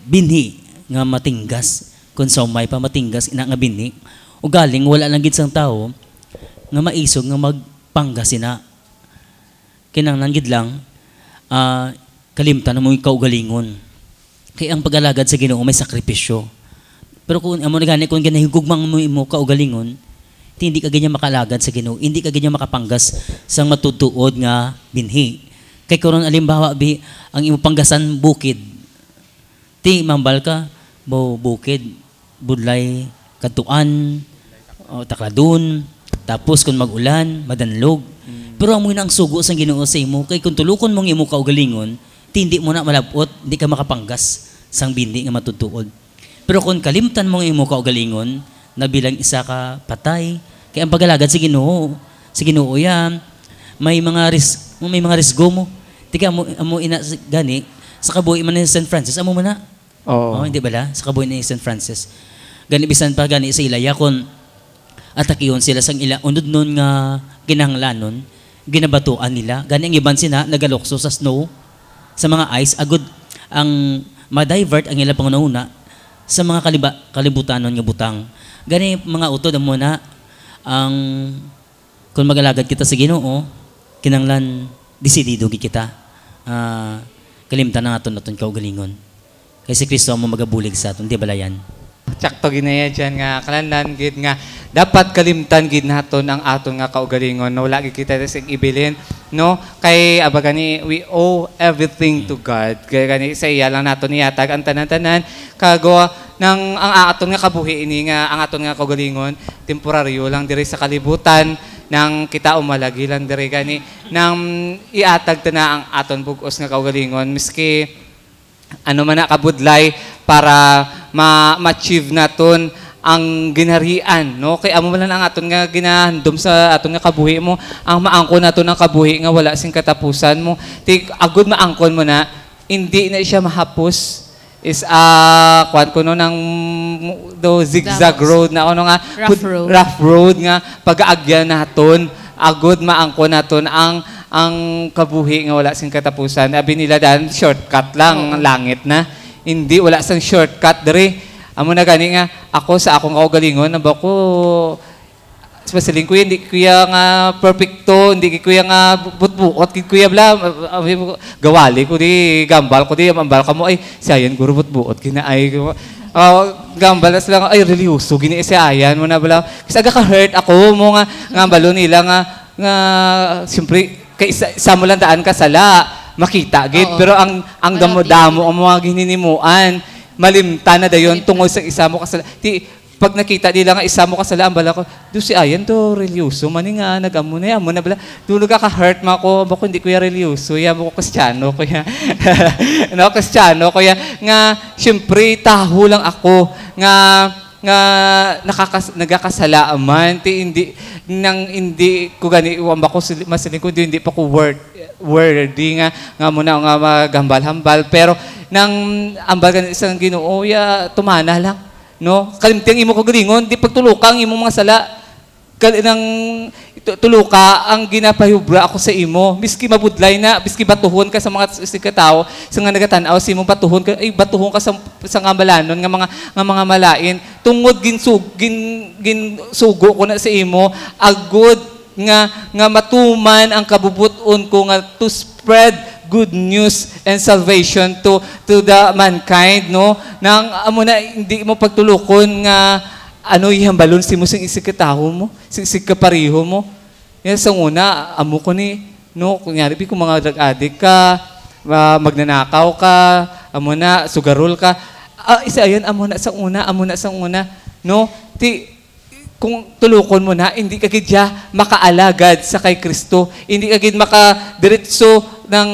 S1: binhi nga matinggas, kung saumay pa matinggas ina nga binhi. O galing wala lang gid sang tao nga maisog nga magpanggas ina. Kinanglan gid lang kalimtan mo yung kaugalingon. Kaya ang pag-alagad sa Ginoo may sakripisyo. Pero kung amo gani kung ganahigugmang mo kaugalingon, hindi ka ganyan makalagad sa Ginoo, hindi ka ganyan makapanggas sang matutuod nga binhi. Kay karon alimbawa bi ang imo panggasan bukid. Ti mambal ka bukid, budlay, katuan, takladon, tapos kung mag-ulan, madanlog. Pero amo na ang sugo sa Ginoo sa imo, kay kung tulukon mong imo kaugalingon, hindi mo na malabot, hindi ka makapanggas sang bindi nga matutuod. Pero kung kalimtan mo imo kaugalingon, na bilang isa ka patay, kaya ang pagalagad sa Ginoo yan, may mga risgo mo. Tika amo ina gani sa kabuhi man ni St. Francis, amo man na. Oh, hindi bala sa kabuhi ni St. Francis. Gani bisan pa gani sa ilaya kon atakiyon sila sang ila unod nun nga kinahanglanon, ginabatuan nila. Gani ang iban sina nagalokso sa snow, sa mga ice, agud ang ma-divert ang ilang pangunahuna sa mga kalibutanon nga butang. Gani mga utod mo na ang kung magalagad kita sa Ginoo, kinanglan desidido gi kita. Kalimtan na aton naton kaugalingon. Kay si Kristo mo magabulig sa aton, di balayan.
S7: Tsakto ginaya dyan nga kalanan gid nga dapat kalimtan gid naton ang aton nga kaugalingon no wala gid kita sa ibilin no kay abagani we owe everything to God kay gani sa iya lang naton iyatag ang tanan-tanan kagawa ng ang aton nga kabuhi ini nga ang aton nga kaugalingon temporaryo lang diri sa kalibutan nang kita umalagi lang diri gani nang iatag ta na ang aton bug-os nga kaugalingon miski ano man na kabudlay para ma-achieve naton ang ginharian no kay amo man ang aton nga ginahandom sa aton nga kabuhi mo ang maangkon naton ang kabuhi nga wala sing katapusan mo ti agud maangkon mo na hindi na siya mahapos is kwan ko no ng zigzag road na ano nga rough road nga pag-aagyan naton agud maangkon naton ang kabuhi nga wala sing katapusan. Abi nila dan shortcut lang langit na. Hindi wala sang shortcut diri. Amo na gani nga ako sa akong kaugalingon na ba ko specialing ko hindi kuya nga perfecto, hindi kuya nga butbuot, kuya bla gawali ko di gambal ko di ambal ka mo ay sayan guro butbuot kinaay ko. Gambal na sila ay religyoso gini si ayan mo na bala. Kasi aga ka hurt ako mo nga ngambalo nila nga siyempre kay isa mo lang daan ka sala makita gid pero ang damo-damo ang mga gininimuan malimta na dayon tungod sa isa mo kasala ti pag nakita nila nga isa mo kasala ang bala ko do si ayan to religyoso man nga nagamo na bala dulo ka hurt ma ko bako hindi ko ya religyoso ya mo ko Kristiyano kuya no Kristiyano kuya nga siyempre taho lang ako nga nagakasala man ti hindi ko gani uwamba ko masiling ko hindi pa ko worthy nga muna nga magambal-hambal pero nang ambal gan isang Ginoo ya tumana lang no kalimtang imo ko galingon di pagtulukang imo mga sala nang tuluka ang ginapahubra ako sa imo miski mabudlay na miski batuhon ka sa mga tao sa nga nagatan-aw sa imong batuhon ka ay batuhon ka sa ngambalanon nga mga malain tungod ginsugo ko na sa imo agud nga matuman ang kabubuton ko nga to spread good news and salvation to the mankind no nang amo na hindi mo pagtulukon nga ano ihambalon si mo sing isig kataho mo sing isig kapariho mo yan sa una amo ko ni no kunyari kung mga drug addict ka magnanakaw ka amo na sugarol ka isa ayan amo na sa una no ti kung tulukon mo na hindi ka gidya makaalagad sa kay Kristo hindi ka gid makadiretso ng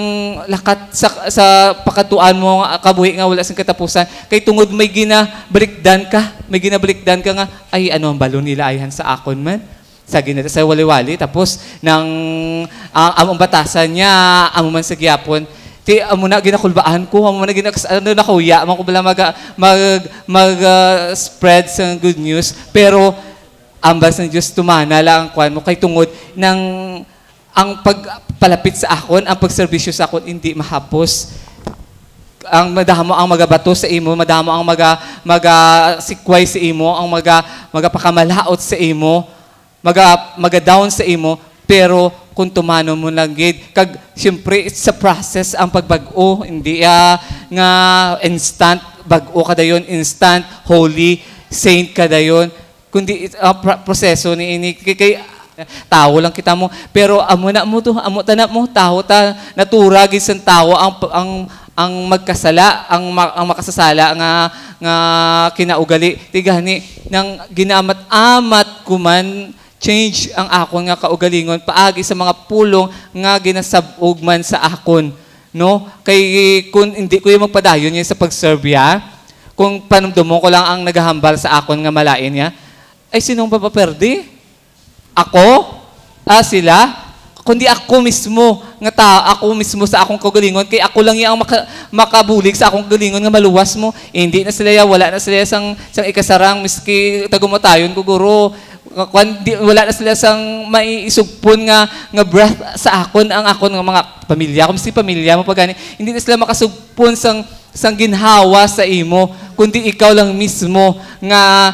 S7: lakat sa pakatuan mo kabuhi nga wala sing katapusan kay tungod may ginabalikdan ka nga ay ano ang balon nila ayhan sa akon man sa wali-wali tapos nang among batasan niya amo man sa gyapon ti amo na ginakulbaan ko amo na nakuya man ko bala mag spread sa good news pero ambas ng Diyos tumana lang ang kuan mo kay tungod ng ang pagpalapit sa akon, ang pagserbisyo sa akon hindi mahapos. Ang madamo ang magabato sa imo, madamo ang sikway sa imo, ang magapakamalaot sa imo, magadown sa imo, pero kung tumano mo lang gid kag syempre it's a process ang pagbag-o, hindi nga instant bag-o ka dayon, instant holy saint ka dayon. Kundi proseso ni ini kay tao lang kita mo pero amo tanan mo tao ta naturag isang tao ang magkasala ang makasasala nga kinaugali tigani nang ginamat-amat kuman change ang akon nga kaugalingon paagi sa mga pulong nga ginasab-og man sa akon no kay kun hindi ko yung magpadayon niya sa pagserve kung panumdumon ko lang ang naghahambal sa akon nga malain niya ay sinong papaperde? Ako? Sila? Kundi ako mismo ako mismo sa akong kagalingon kay ako lang yung makabulig sa akong kagalingon nga maluwas mo hindi na sila wala na sila sang ikasarang miski tagumatayon ko guro wala na sila sang maiisugpon nga breath sa akon ang akon nga mga pamilya miski pamilya mo pagani hindi na sila makasugpon sang ginhawa sa imo kundi ikaw lang mismo nga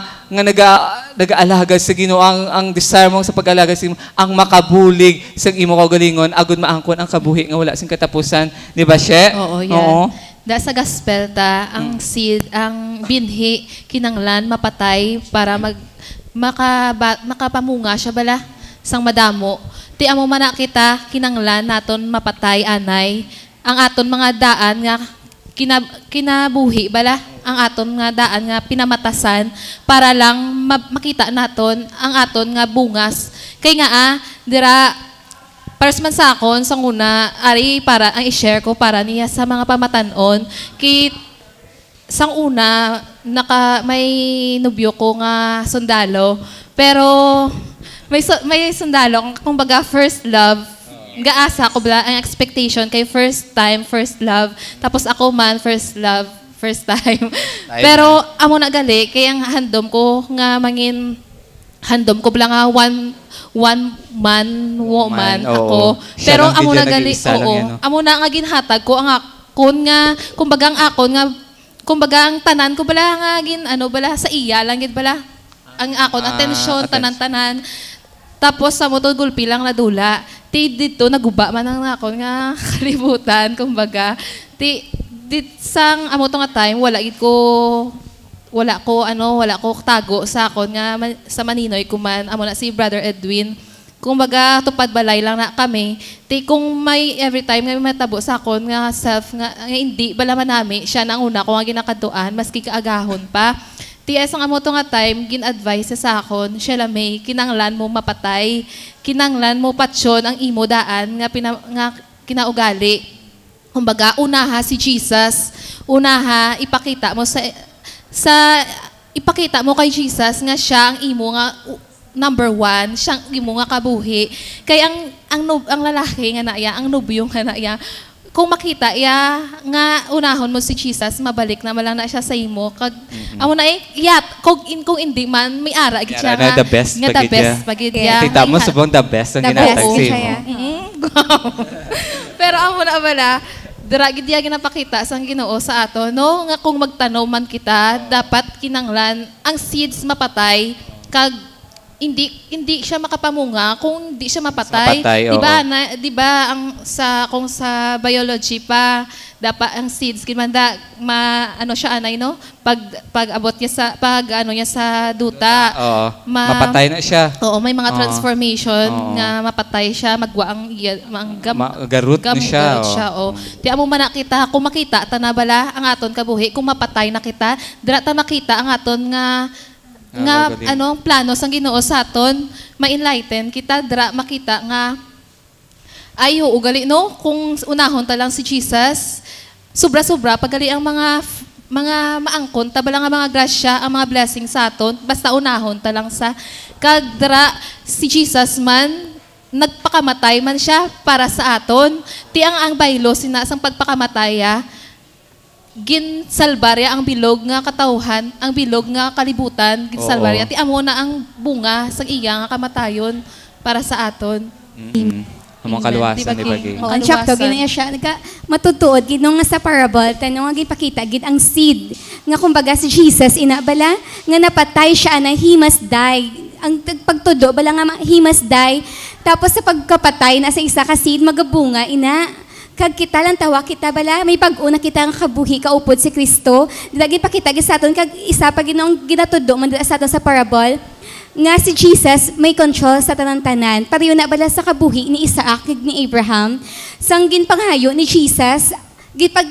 S7: nag-aalaga sa Ginoo ang desire mo sa pag-alaga sa Ginoo ang makabulig sa imo kaugalingon agud maangkon ang kabuhi nga wala sing katapusan, di ba, She?
S4: Oo, yan.
S7: Oo.
S4: Da sa gospel ta, ang seed, ang binhi, kinanglan, mapatay para makapamunga siya bala sang madamo. Ti amo man kita kinanglan naton mapatay anay ang aton mga daan nga kinabuhi bala ang aton nga daan nga pinamatasan para lang makita naton ang aton nga bungas kay nga dira para man sa akon sang una ari para ang i-share ko para niya sa mga pamatanon kay sang una may nubyo ko nga sundalo pero may sundalo kumbaga first love gaasa ko bala ang expectation kay first time first love tapos ako man first love first time pero amo na gali kay ang handom ko nga mangin handom ko bala nga one man woman ako pero amo na gali amo na nga ginhatag ko ang akon nga kumbaga ang akon nga kumbaga ang tanan ko bala nga gin ano bala sa iya lang gid bala ang akon atensyon tanan-tanan tapos sa moto gulpi lang na dula ti dito naguba man ang akon nga kalibutan kumbaga ti sang amo to nga time wala ko tago sa akon nga sa Maninoy kuman amo na si Brother Edwin kumbaga tupad balay lang na kami ti kung may every time nga may matabo sa akon nga self nga hindi bala man nami siya nang una ko nga ginakaduan maski kaagahon pa ti asang amo to nga time gin-advise sa akon siya lamay kinanglan mo mapatay kinanglan mo patsyon ang imo daan nga kinaugali kumbaga unaha si Jesus unaha ipakita mo ipakita mo kay Jesus nga siya ang imo nga number one siyang imo nga kabuhi kay ang lalaki nga naya ang nobyo nga naya kung makita iya nga unahon mo si Jesus mabalik na malang na siya sa imo kag amo na kung hindi man may ara gid siya nga
S7: the best
S4: pagid ya
S7: kita mo subong the best ang ginatag sa imo
S4: pero amo na bala dira gid ya ginapakita sang Ginoo sa ato no nga kung magtanaw man kita dapat kinanglan ang seeds mapatay kag hindi siya makapamunga kung hindi siya mapatay. Di ba ang kung sa biology pa dapat ang seeds kinmanda ano siya anay no pag abot niya sa niya sa duta.
S7: Mapatay na siya.
S4: Oo, may mga transformation nga mapatay siya magwa ang
S7: garut na siya.
S4: Ti amo man nakita kung makita ta na bala ang aton kabuhi kung mapatay na kita dira ta makita ang aton nga plano sang Ginoo sa aton ma-enlighten kita dra makita nga ayo ugali no kung unahon ta lang si Jesus sobra paggali ang mga maangkon ta bala nga mga grasya ang mga blessing sa aton basta unahon ta lang sa kag dra si Jesus man nagpakamatay man siya para sa aton ti ang baylo sina sang pagpakamataya ginsalbarya ang bilog nga katawhan, ang bilog nga kalibutan, ginsalbarya. Ti amo na ang bunga sang iya nga kamatayon para sa aton.
S7: Among kaluwasan ni Bagay.
S3: Ang chapter ginaya siya matutuod gid nga sa parable tanong nga gipakita gid ang seed nga kumbaga si Jesus inabala nga napatay siya na he must die. Ang pagtudo bala nga he must die. Tapos sa pagkapatay na sa isa ka seed magabunga ina kag kita lang tawa kita bala may pag-una kita nga kabuhi kaupod si Kristo dilagi pa kita sa aton kag isa pa ginong ginatudo man sa aton sa parable nga si Jesus may control sa tanan-tanan pareho na bala sa kabuhi ni Isaac kag ni Abraham sang ginpanghayo ni Jesus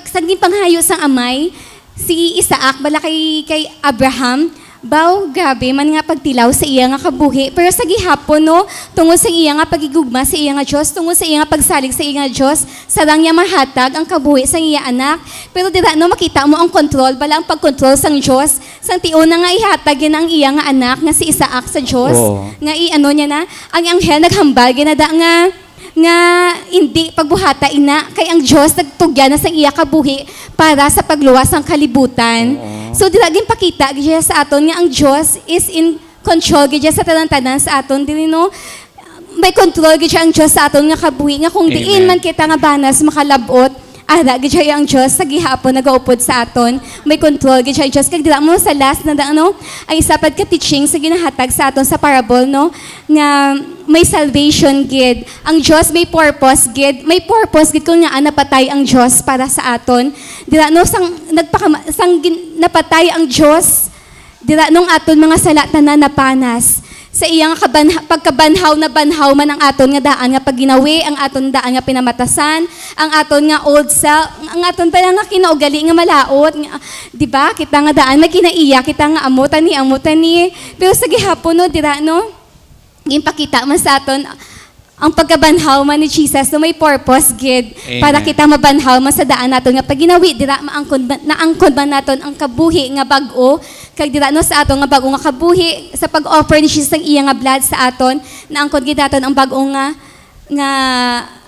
S3: sang ginpanghayo sang amay si Isaac bala kay Abraham baw, grabe, man nga pagtilaw sa iya nga kabuhi. Pero sa gihapon, no, tungod sa iya nga pagigugma sa iya nga Diyos, tungod sa iya nga pagsalig sa iya nga Diyos, sarang niya mahatag ang kabuhi sa iya anak. Pero dira, no, makita mo ang kontrol, bala ang pagkontrol sang Diyos. Sang tiuna nga ihatag yan ang iya nga anak, nga si Isaac sa Diyos. Nga i-ano niya na, ang anghel naghambal, ginada nga hindi pagbuhata ina kay ang Dios nagtugyan na sa iya kabuhi para sa pagluwas ng kalibutan. So dilaging pakita gid sa aton nga ang Dios is in control gid sa tanan-tanan sa aton dili no. May control gid ang Dios sa aton nga kabuhi nga kung diin man kita nga banas makalabot Ara, gid siya ang Diyos sa gihapon nagaupod sa aton. May control gid siya ang Diyos. Kag dila mo sa last na ano, ay isapad ka teaching sa ginahatag sa aton sa parable, no? Nga may salvation gid. Ang Diyos may purpose gid. May purpose gid kung nga napatay ang Diyos para sa aton. Dila no napatay ang Diyos. Dila nung aton mga sala tanan napanas. Sa iyang pagkabanhaw na banhaw man ang aton nga daan nga pagginawi, ang aton daan nga pinamatasan, ang aton nga old self, ang aton pa nga kinaugali nga malaot, nga, di ba? Kita nga daan may kinaiya, kita nga amutan ni. Pero sa gihapon no, dira no, ginpakita man sa aton ang pagkabanhaw man ni Jesus no may purpose gid para kita mabanhaw man sa daan naton nga pagginawi dira naangkon man naton ang kabuhi nga bag-o kag dira no sa aton nga bag-o nga kabuhi sa pag-offer ni Jesus ang iya nga blood sa aton naangkon gid naton ang bag-o nga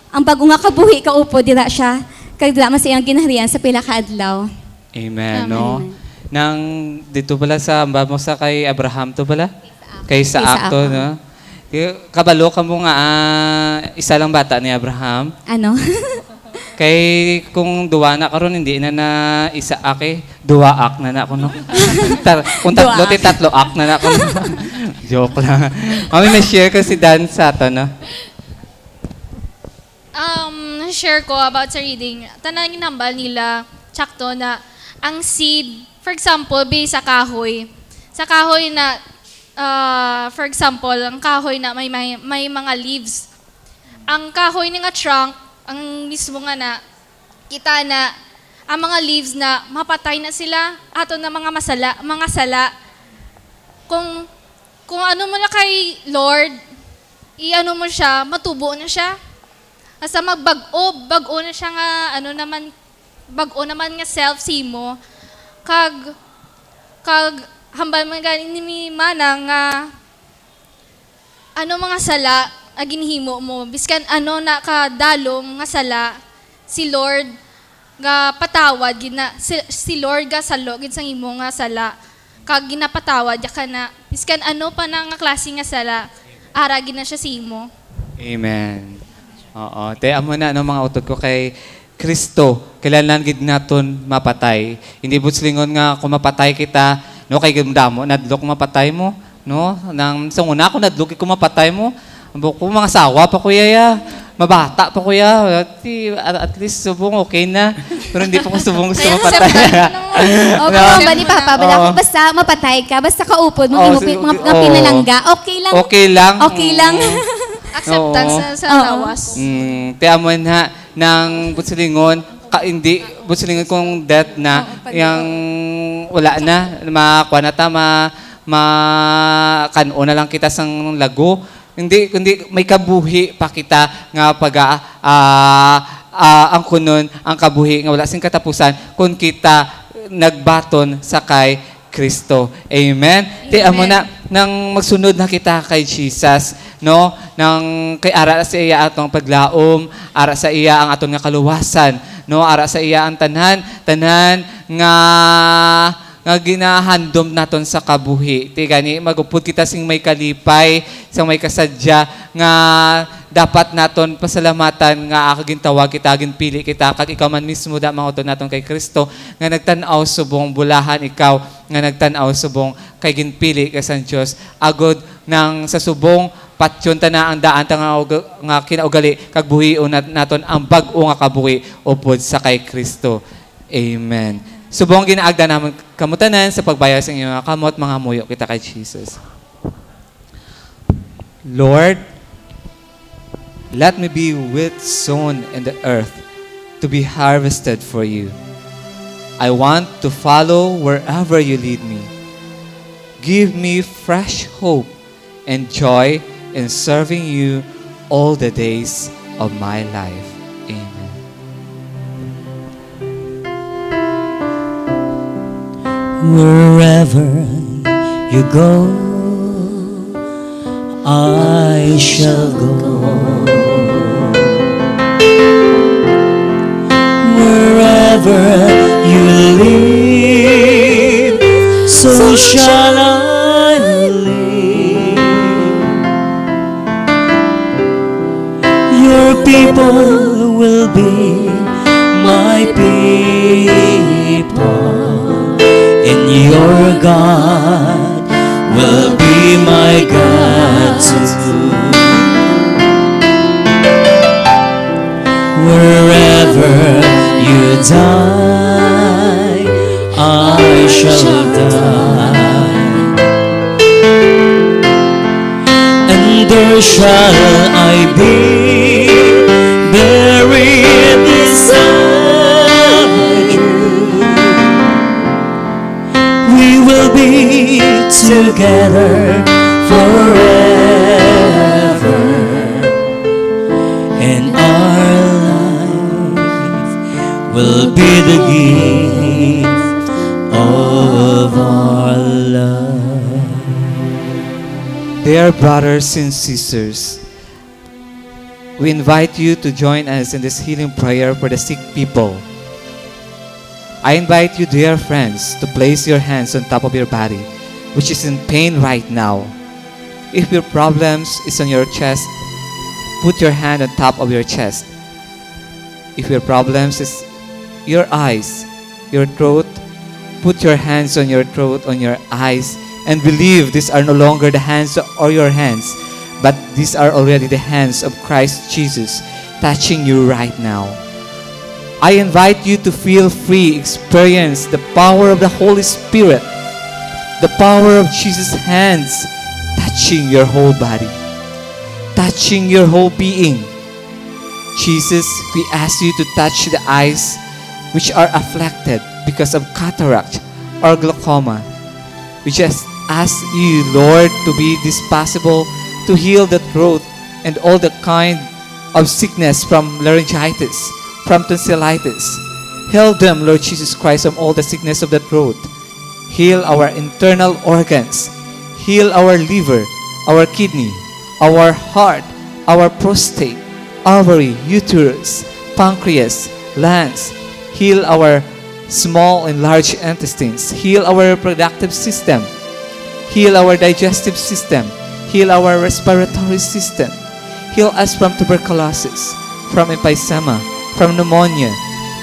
S3: ang bag-o nga kabuhi kaupo dira siya kag dira man sa iyang ginaharian sa pila ka adlaw.
S7: Amen, no? Nang dito pala sa ambamo sa kay Abraham to pala? Kay Isaac to, no? Kabalo ka mo nga isa lang bata ni Abraham.
S3: Ano?
S7: Kay kung duwa na karon hindi na isa ake, duwaak na ako no. Kung tatlo ti tatlo ak na ako. Joke lang. Mami may share ko si Dan sa ato no.
S6: Share ko about sa reading. Tanan ginambal nila tsakto na ang seed, for example, sa kahoy. Sa kahoy na for example, ang kahoy na may mga leaves. Ang kahoy nga trunk, ang mismo nga na, kita na, ang mga leaves na mapatay na sila, ato na mga sala. Kung ano mo na kay Lord, i-ano mo siya, matubo na siya. Asa bago na siya nga, bago naman nga self-simo. Kag, hambal man ganin ni manang nga mga sala aginhimo mo biskan na kadalom nga sala si Lord nga patawad gid na si Lord ga salo gid sang imo nga sala kag ginapatawad ya kana biskan pa na nga klase nga sala ara gid na siya si imo.
S7: Amen. Oo, te amo na mga utot ko kay Kristo kailangan gid naton mapatay. Hindi butslingon nga kung mapatay kita no kay gimdamo nadlok mapatay mo no nang sa una ko nadlok ko mapatay mo ko mga sawa pa kuya ya mabata pa kuya at least subong okay na pero hindi pa ko subong gusto mapatay.
S3: Okay ba ni Papa bala basta mapatay ka basta kaupod mo mga pinalangga okay lang.
S6: Acceptance sa tawas.
S7: Tiamo na nang butsilingon hindi busilingan kong death na yang wala na makuha na ta makano na lang kita sang lago hindi kundi may kabuhi pa kita nga pag ang kunon ang kabuhi nga wala sing katapusan kung kita nagbaton sa kay Kristo. Amen. Ti amo na nang magsunod na kita kay Jesus, no? Nang kay ara sa iya atong paglaom, ara sa iya ang aton nga kaluwasan, no? Ara sa iya ang tanan nga ginahandom naton sa kabuhi. Ti gani magupod kita sing may kalipay, sing may kasadya nga dapat naton pasalamatan nga akagintawag kita ginpili kita kag ikaw man mismo da manguton naton kay Kristo nga nagtan-aw subong bulahan ikaw nga nagtan-aw subong kay ginpili ka sa Dios agod nang sa subong patyon ta na ang daan ta nga kinaugali kag buhion naton ang bag-o nga kabuhi upod sa kay Kristo. Amen. Subong ginaagda namon kamutanan sa pagbayar sa inyong mga kamot mga muyo kita kay Jesus. Lord, let me be wheat sown in the earth to be harvested for you. I want to follow wherever you lead me. Give me fresh hope and joy in serving you all the days of my life. Amen.
S1: Wherever you go, I shall go. Wherever you live, so shall I live. Your people will be my your God will be my God too. Wherever you die, I shall die, and there shall I be buried beside you. We will be together forever, and our life will be the gift of our love.
S7: Dear brothers and sisters, we invite you to join us in this healing prayer for the sick people. I invite you, dear friends, to place your hands on top of your body, which is in pain right now. If your problems is on your chest, put your hand on top of your chest. If your problems is your eyes, your throat, put your hands on your throat, on your eyes, and believe these are no longer the hands or your hands, but these are already the hands of Christ Jesus touching you right now. I invite you to feel free, experience the power of the Holy Spirit, the power of Jesus' hands touching your whole body, touching your whole being. Jesus, we ask you to touch the eyes which are afflicted because of cataract or glaucoma. We just ask you, Lord, to be disposable to heal the throat and all the kind of sickness from laryngitis, from tonsillitis. Heal them, Lord Jesus Christ, from all the sickness of the throat. Heal our internal organs. Heal our liver, our kidney, our heart, our prostate, ovary, uterus, pancreas, lungs. Heal our small and large intestines. Heal our reproductive system. Heal our digestive system. Heal our respiratory system. Heal us from tuberculosis, from emphysema, from pneumonia,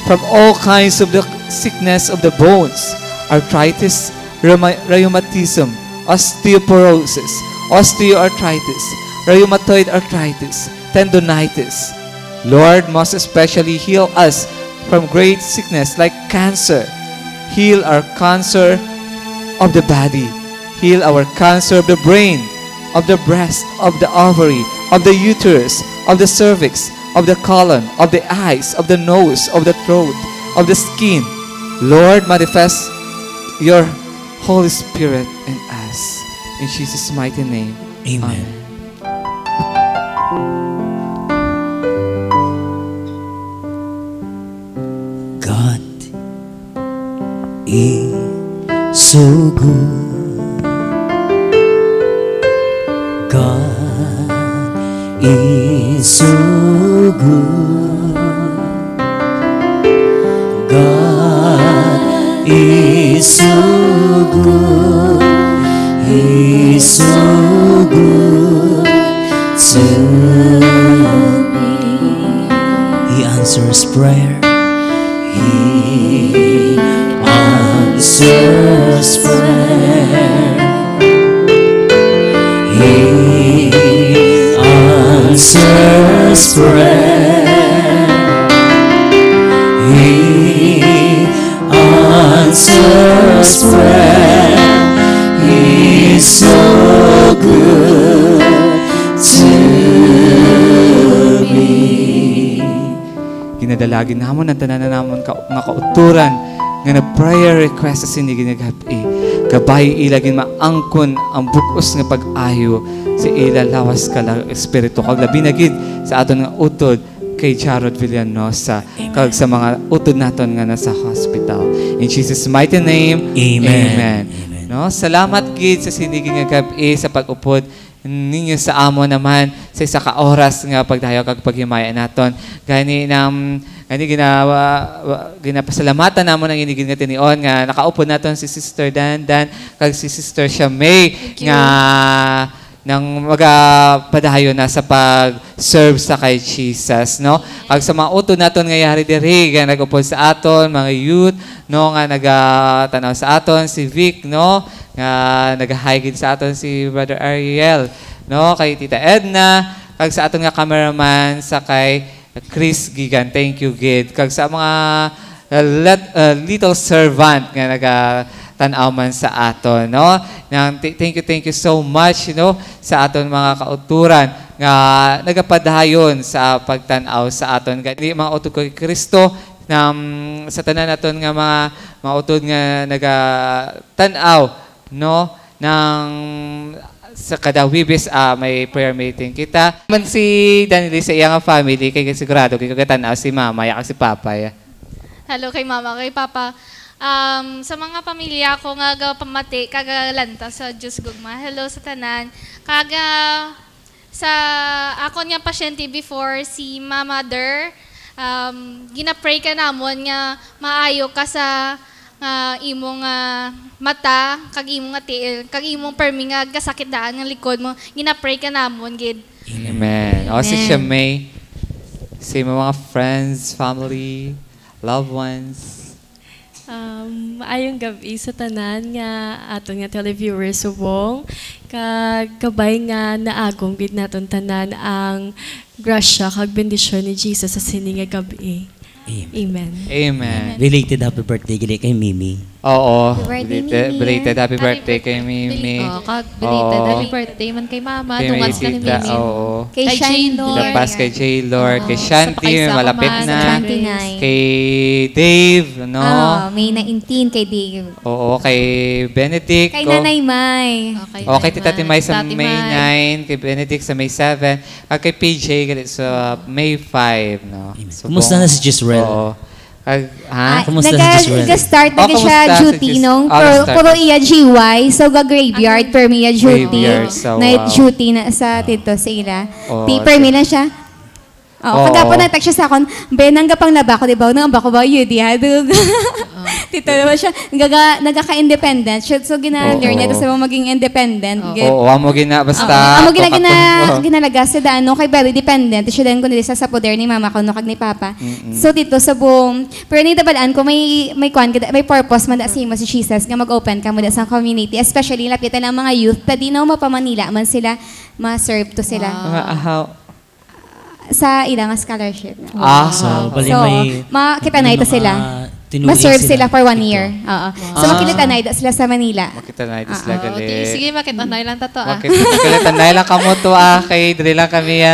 S7: from all kinds of the sickness of the bones, arthritis, rheumatism, osteoporosis, osteoarthritis, rheumatoid arthritis, tendonitis. Lord, most especially heal us from great sickness like cancer. Heal our cancer of the body. Heal our cancer of the brain, of the breast, of the ovary, of the uterus, of the cervix, of the colon, of the eyes, of the nose, of the throat, of the skin. Lord, manifest your Holy Spirit in us. In Jesus' mighty name.
S1: Amen. God is so good. God is so good. God is so good. He's so good to me. He answers prayer. He answers prayer. He answers prayer. He answers prayer. He's so good to me.
S7: Ginadalagin namon ang tanan namon nga kauturan nga na prayer request sa sini ginagabi. Kabay ilagin maangkon ang bukos nga pag-ayo sa ila lawas kala espiritu kag labi na gid sa aton nga utod kay Jarod Villanosa kag sa mga utod naton nga nasa hospital. In Jesus' mighty name,
S1: Amen.
S7: Amen. No, salamat gid sa sinigin nga gabi sa pag-upod ninyo sa amo naman sa isa ka oras nga pagdayo kag paghimaya naton. Gani ginapasalamatan namon ang inigin nga tinion nga nakaupo naton si Sister Dan kag si Sister Shamay nga nang magapadayon na sa pag-serve sa kay Jesus, no? Kag sa mga utod naton nga yari diri nga nag-upod sa aton mga youth, no, nga nagatanaw sa aton si Vic, no, nga nagahigid sa aton si Brother Ariel, no, kay Tita Edna, kag sa aton nga cameraman sa kay Chris Gigan. Thank you, Gid. Kag sa mga little servant nga tanaw man sa aton, no? Thank you so much, you know, sa aton mga kauturan nga nagapadayon sa pagtanaw sa aton. Gani mga utod kay Kristo sa tanan naton nga mga utod nga nagatanaw, no, ng sa kada Wibis may prayer meeting kita. Man si Danily sa iyang family kay sigurado kay kagatanaw si Mama ya si Papa ya.
S6: Hello kay Mama, kay Papa. Sa mga pamilya ko nga pamati kagalanta sa Diyos gugma. Hello sa tanan. Kaga sa ako niya pasyente before si Mother, gina-pray ka namon nga maayo ka sa imong mata, kag imong tiil, kag imong permi nga kasakit daan ng likod mo. Gina-pray ka namon gid.
S7: Amen. O si Shamay, si mga friends, family, loved ones.
S9: Maayong gabi sa tanan nga aton nga televiewers subong kag kabay nga naagong gid naton tanan ang grasya kag bendisyon ni Jesus sa sini nga gabi. Amen.
S7: Amen.
S1: Related happy birthday gili kay Mimi.
S7: Oo.
S3: Belated
S7: happy birthday kay Mimi.
S4: Kag belated happy birthday man kay Mama.
S7: Kay
S4: Tungans ka ni
S7: Tita,
S4: Mimi.
S7: oo.
S3: Kay Shane
S7: Lapas kay J-Lord, kay Shanti,
S4: Sa
S7: malapit
S4: Paisa,
S7: na.
S4: Ma'am.
S3: 29.
S7: Kay Dave, no?
S3: May 19 kay Dave.
S7: Oo, kay Benedict.
S3: Kay Nanay May.
S7: Okay, Tita Timay sa May 9, kay Benedict sa May 7, at kay PJ sa May 5, no?
S1: Kumusta na si Gisrel?
S7: Oo. Ha?
S1: Kumusta si Gisrel?
S3: Nag-start na
S7: Oh,
S3: siya
S7: kumusta si
S3: duty
S7: Gis-
S3: nung
S7: nag-start
S3: puro
S7: na.
S3: iya GY, so graveyard per miya duty.
S7: Graveyard, so,
S3: Night
S7: wow.
S3: duty na sa tito sa ila.
S7: Oh,
S3: Per mi lang siya.
S7: Oo.
S3: Kagapon nag-text siya sa akin, benang gapang laba ko, di ba? Nang bako ba yun, di hadug. Tito naman siya, nagaka-independent. So, gina-learn niya, tapos maging independent.
S7: Oo, amo gina, basta.
S3: Amo ginalaga sa daan, no, kay very dependent. Siya din ko nila sa poder ni mama ko, no, kag ni papa. So, dito sa buong, pero nitabalaan ko, may purpose man da si Jesus, nga mag-open ka mo da sa community, especially lapitan ang mga youth, ta di na mapamanila man sila, ma-serve to sila.
S7: Mga ahaw.
S3: Sa ilang scholarship.
S1: So, bali
S3: So,
S1: may
S3: makita na ito sila. Ma-serve sila for 1 year. Oo. So, makilita na ito sila sa Manila.
S7: Makita na ito sila gali.
S4: Sige, makita na lang tato
S7: Makita na lang kamo to kay diri lang kami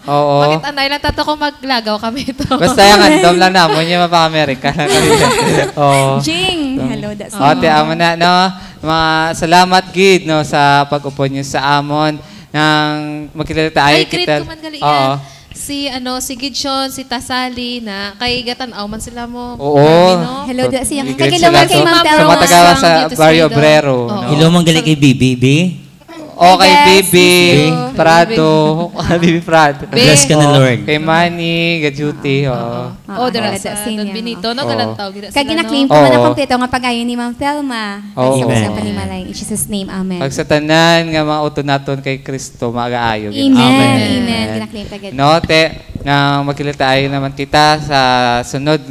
S7: Oo.
S4: Makita na lang tato kung maglagaw kami ito.
S7: Basta yung andom lang na, mo niya mapa-Amerika lang kami. Oo.
S3: Jing! Hello, that's
S7: Te, amo na, no? Mga salamat, Gid, no, sa pag-upo niyo sa amon. Nang makilala tayo.
S4: Ay, great ko man gali
S7: Oo.
S4: si Gidson, si Tasali na kay Gatanaw man sila mo.
S7: Oo.
S3: Hello, that's yung
S7: Great
S3: kakilawan
S7: sila.
S3: kay Ma'am
S7: Sa
S3: Telma.
S7: mga taga sa
S4: Beauty
S7: Barrio
S4: Studio.
S7: Obrero.
S4: Oo.
S7: no?
S1: Hello, manggali kay Bibi.
S7: Okay,
S3: Yes,
S7: Bibi.
S3: Bibi.
S7: Prado. Bibi Prado.
S1: Bless ka na,
S7: Oo.
S1: Lord.
S7: Kay Manny, Gajuti. Oo.
S4: Dira
S3: that's
S4: sa
S3: yun,
S4: Don
S3: yeah.
S4: Benito, no,
S7: Oo.
S4: galantaw gid
S3: Kag
S4: sila,
S3: gina-claim
S4: no.
S3: ko man
S7: Oo.
S3: ang kompleto nga pag-ayon ni Ma'am Telma.
S7: Oo.
S3: Kag
S1: Amen.
S3: sa panimalay. In Jesus' name, amen.
S7: Pag sa tanan nga mga uto naton kay Kristo, mag-aayo.
S3: Amen.
S1: Amen.
S3: Amen. Gina-claim tagad.
S7: No, te, na makilala tayo naman kita sa sunod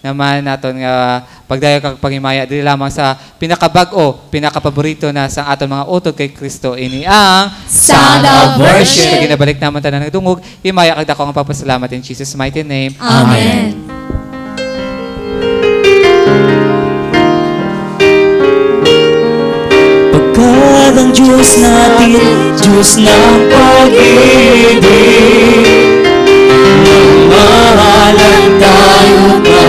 S7: naman naton nga pagdayo kag pangimaya dili lamang sa pinakabag-o, pinakapaborito na sa aton mga utod kay Kristo ini ang
S3: Sound of Worship.
S7: Pag ginabalik naman tanan ng dungog, himaya kag dako nga papasalamat in Jesus mighty name.
S3: Amen.
S1: Pagkat ang Diyos natin, Diyos ng pag-ibig, namahalan tayo pa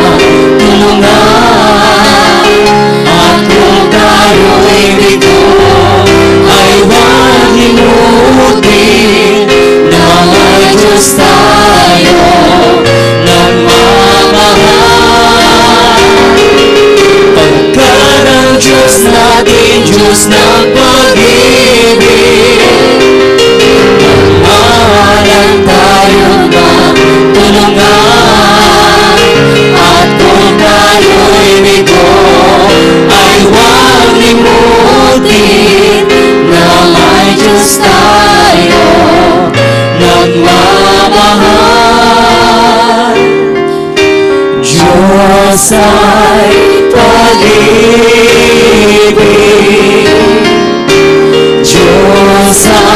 S1: tulungan, at kung tayo'y bigo, ay huwag limutin na may Diyos tayo nagmamahal. Pagkat ang Diyos natin, Diyos ng pag-ibig, namahalan tayo na tulungan, at kung tayo'y bigo, ay huwag limutin na may Diyos tayo
S8: Diyos ay pag-ibig, Diyos ay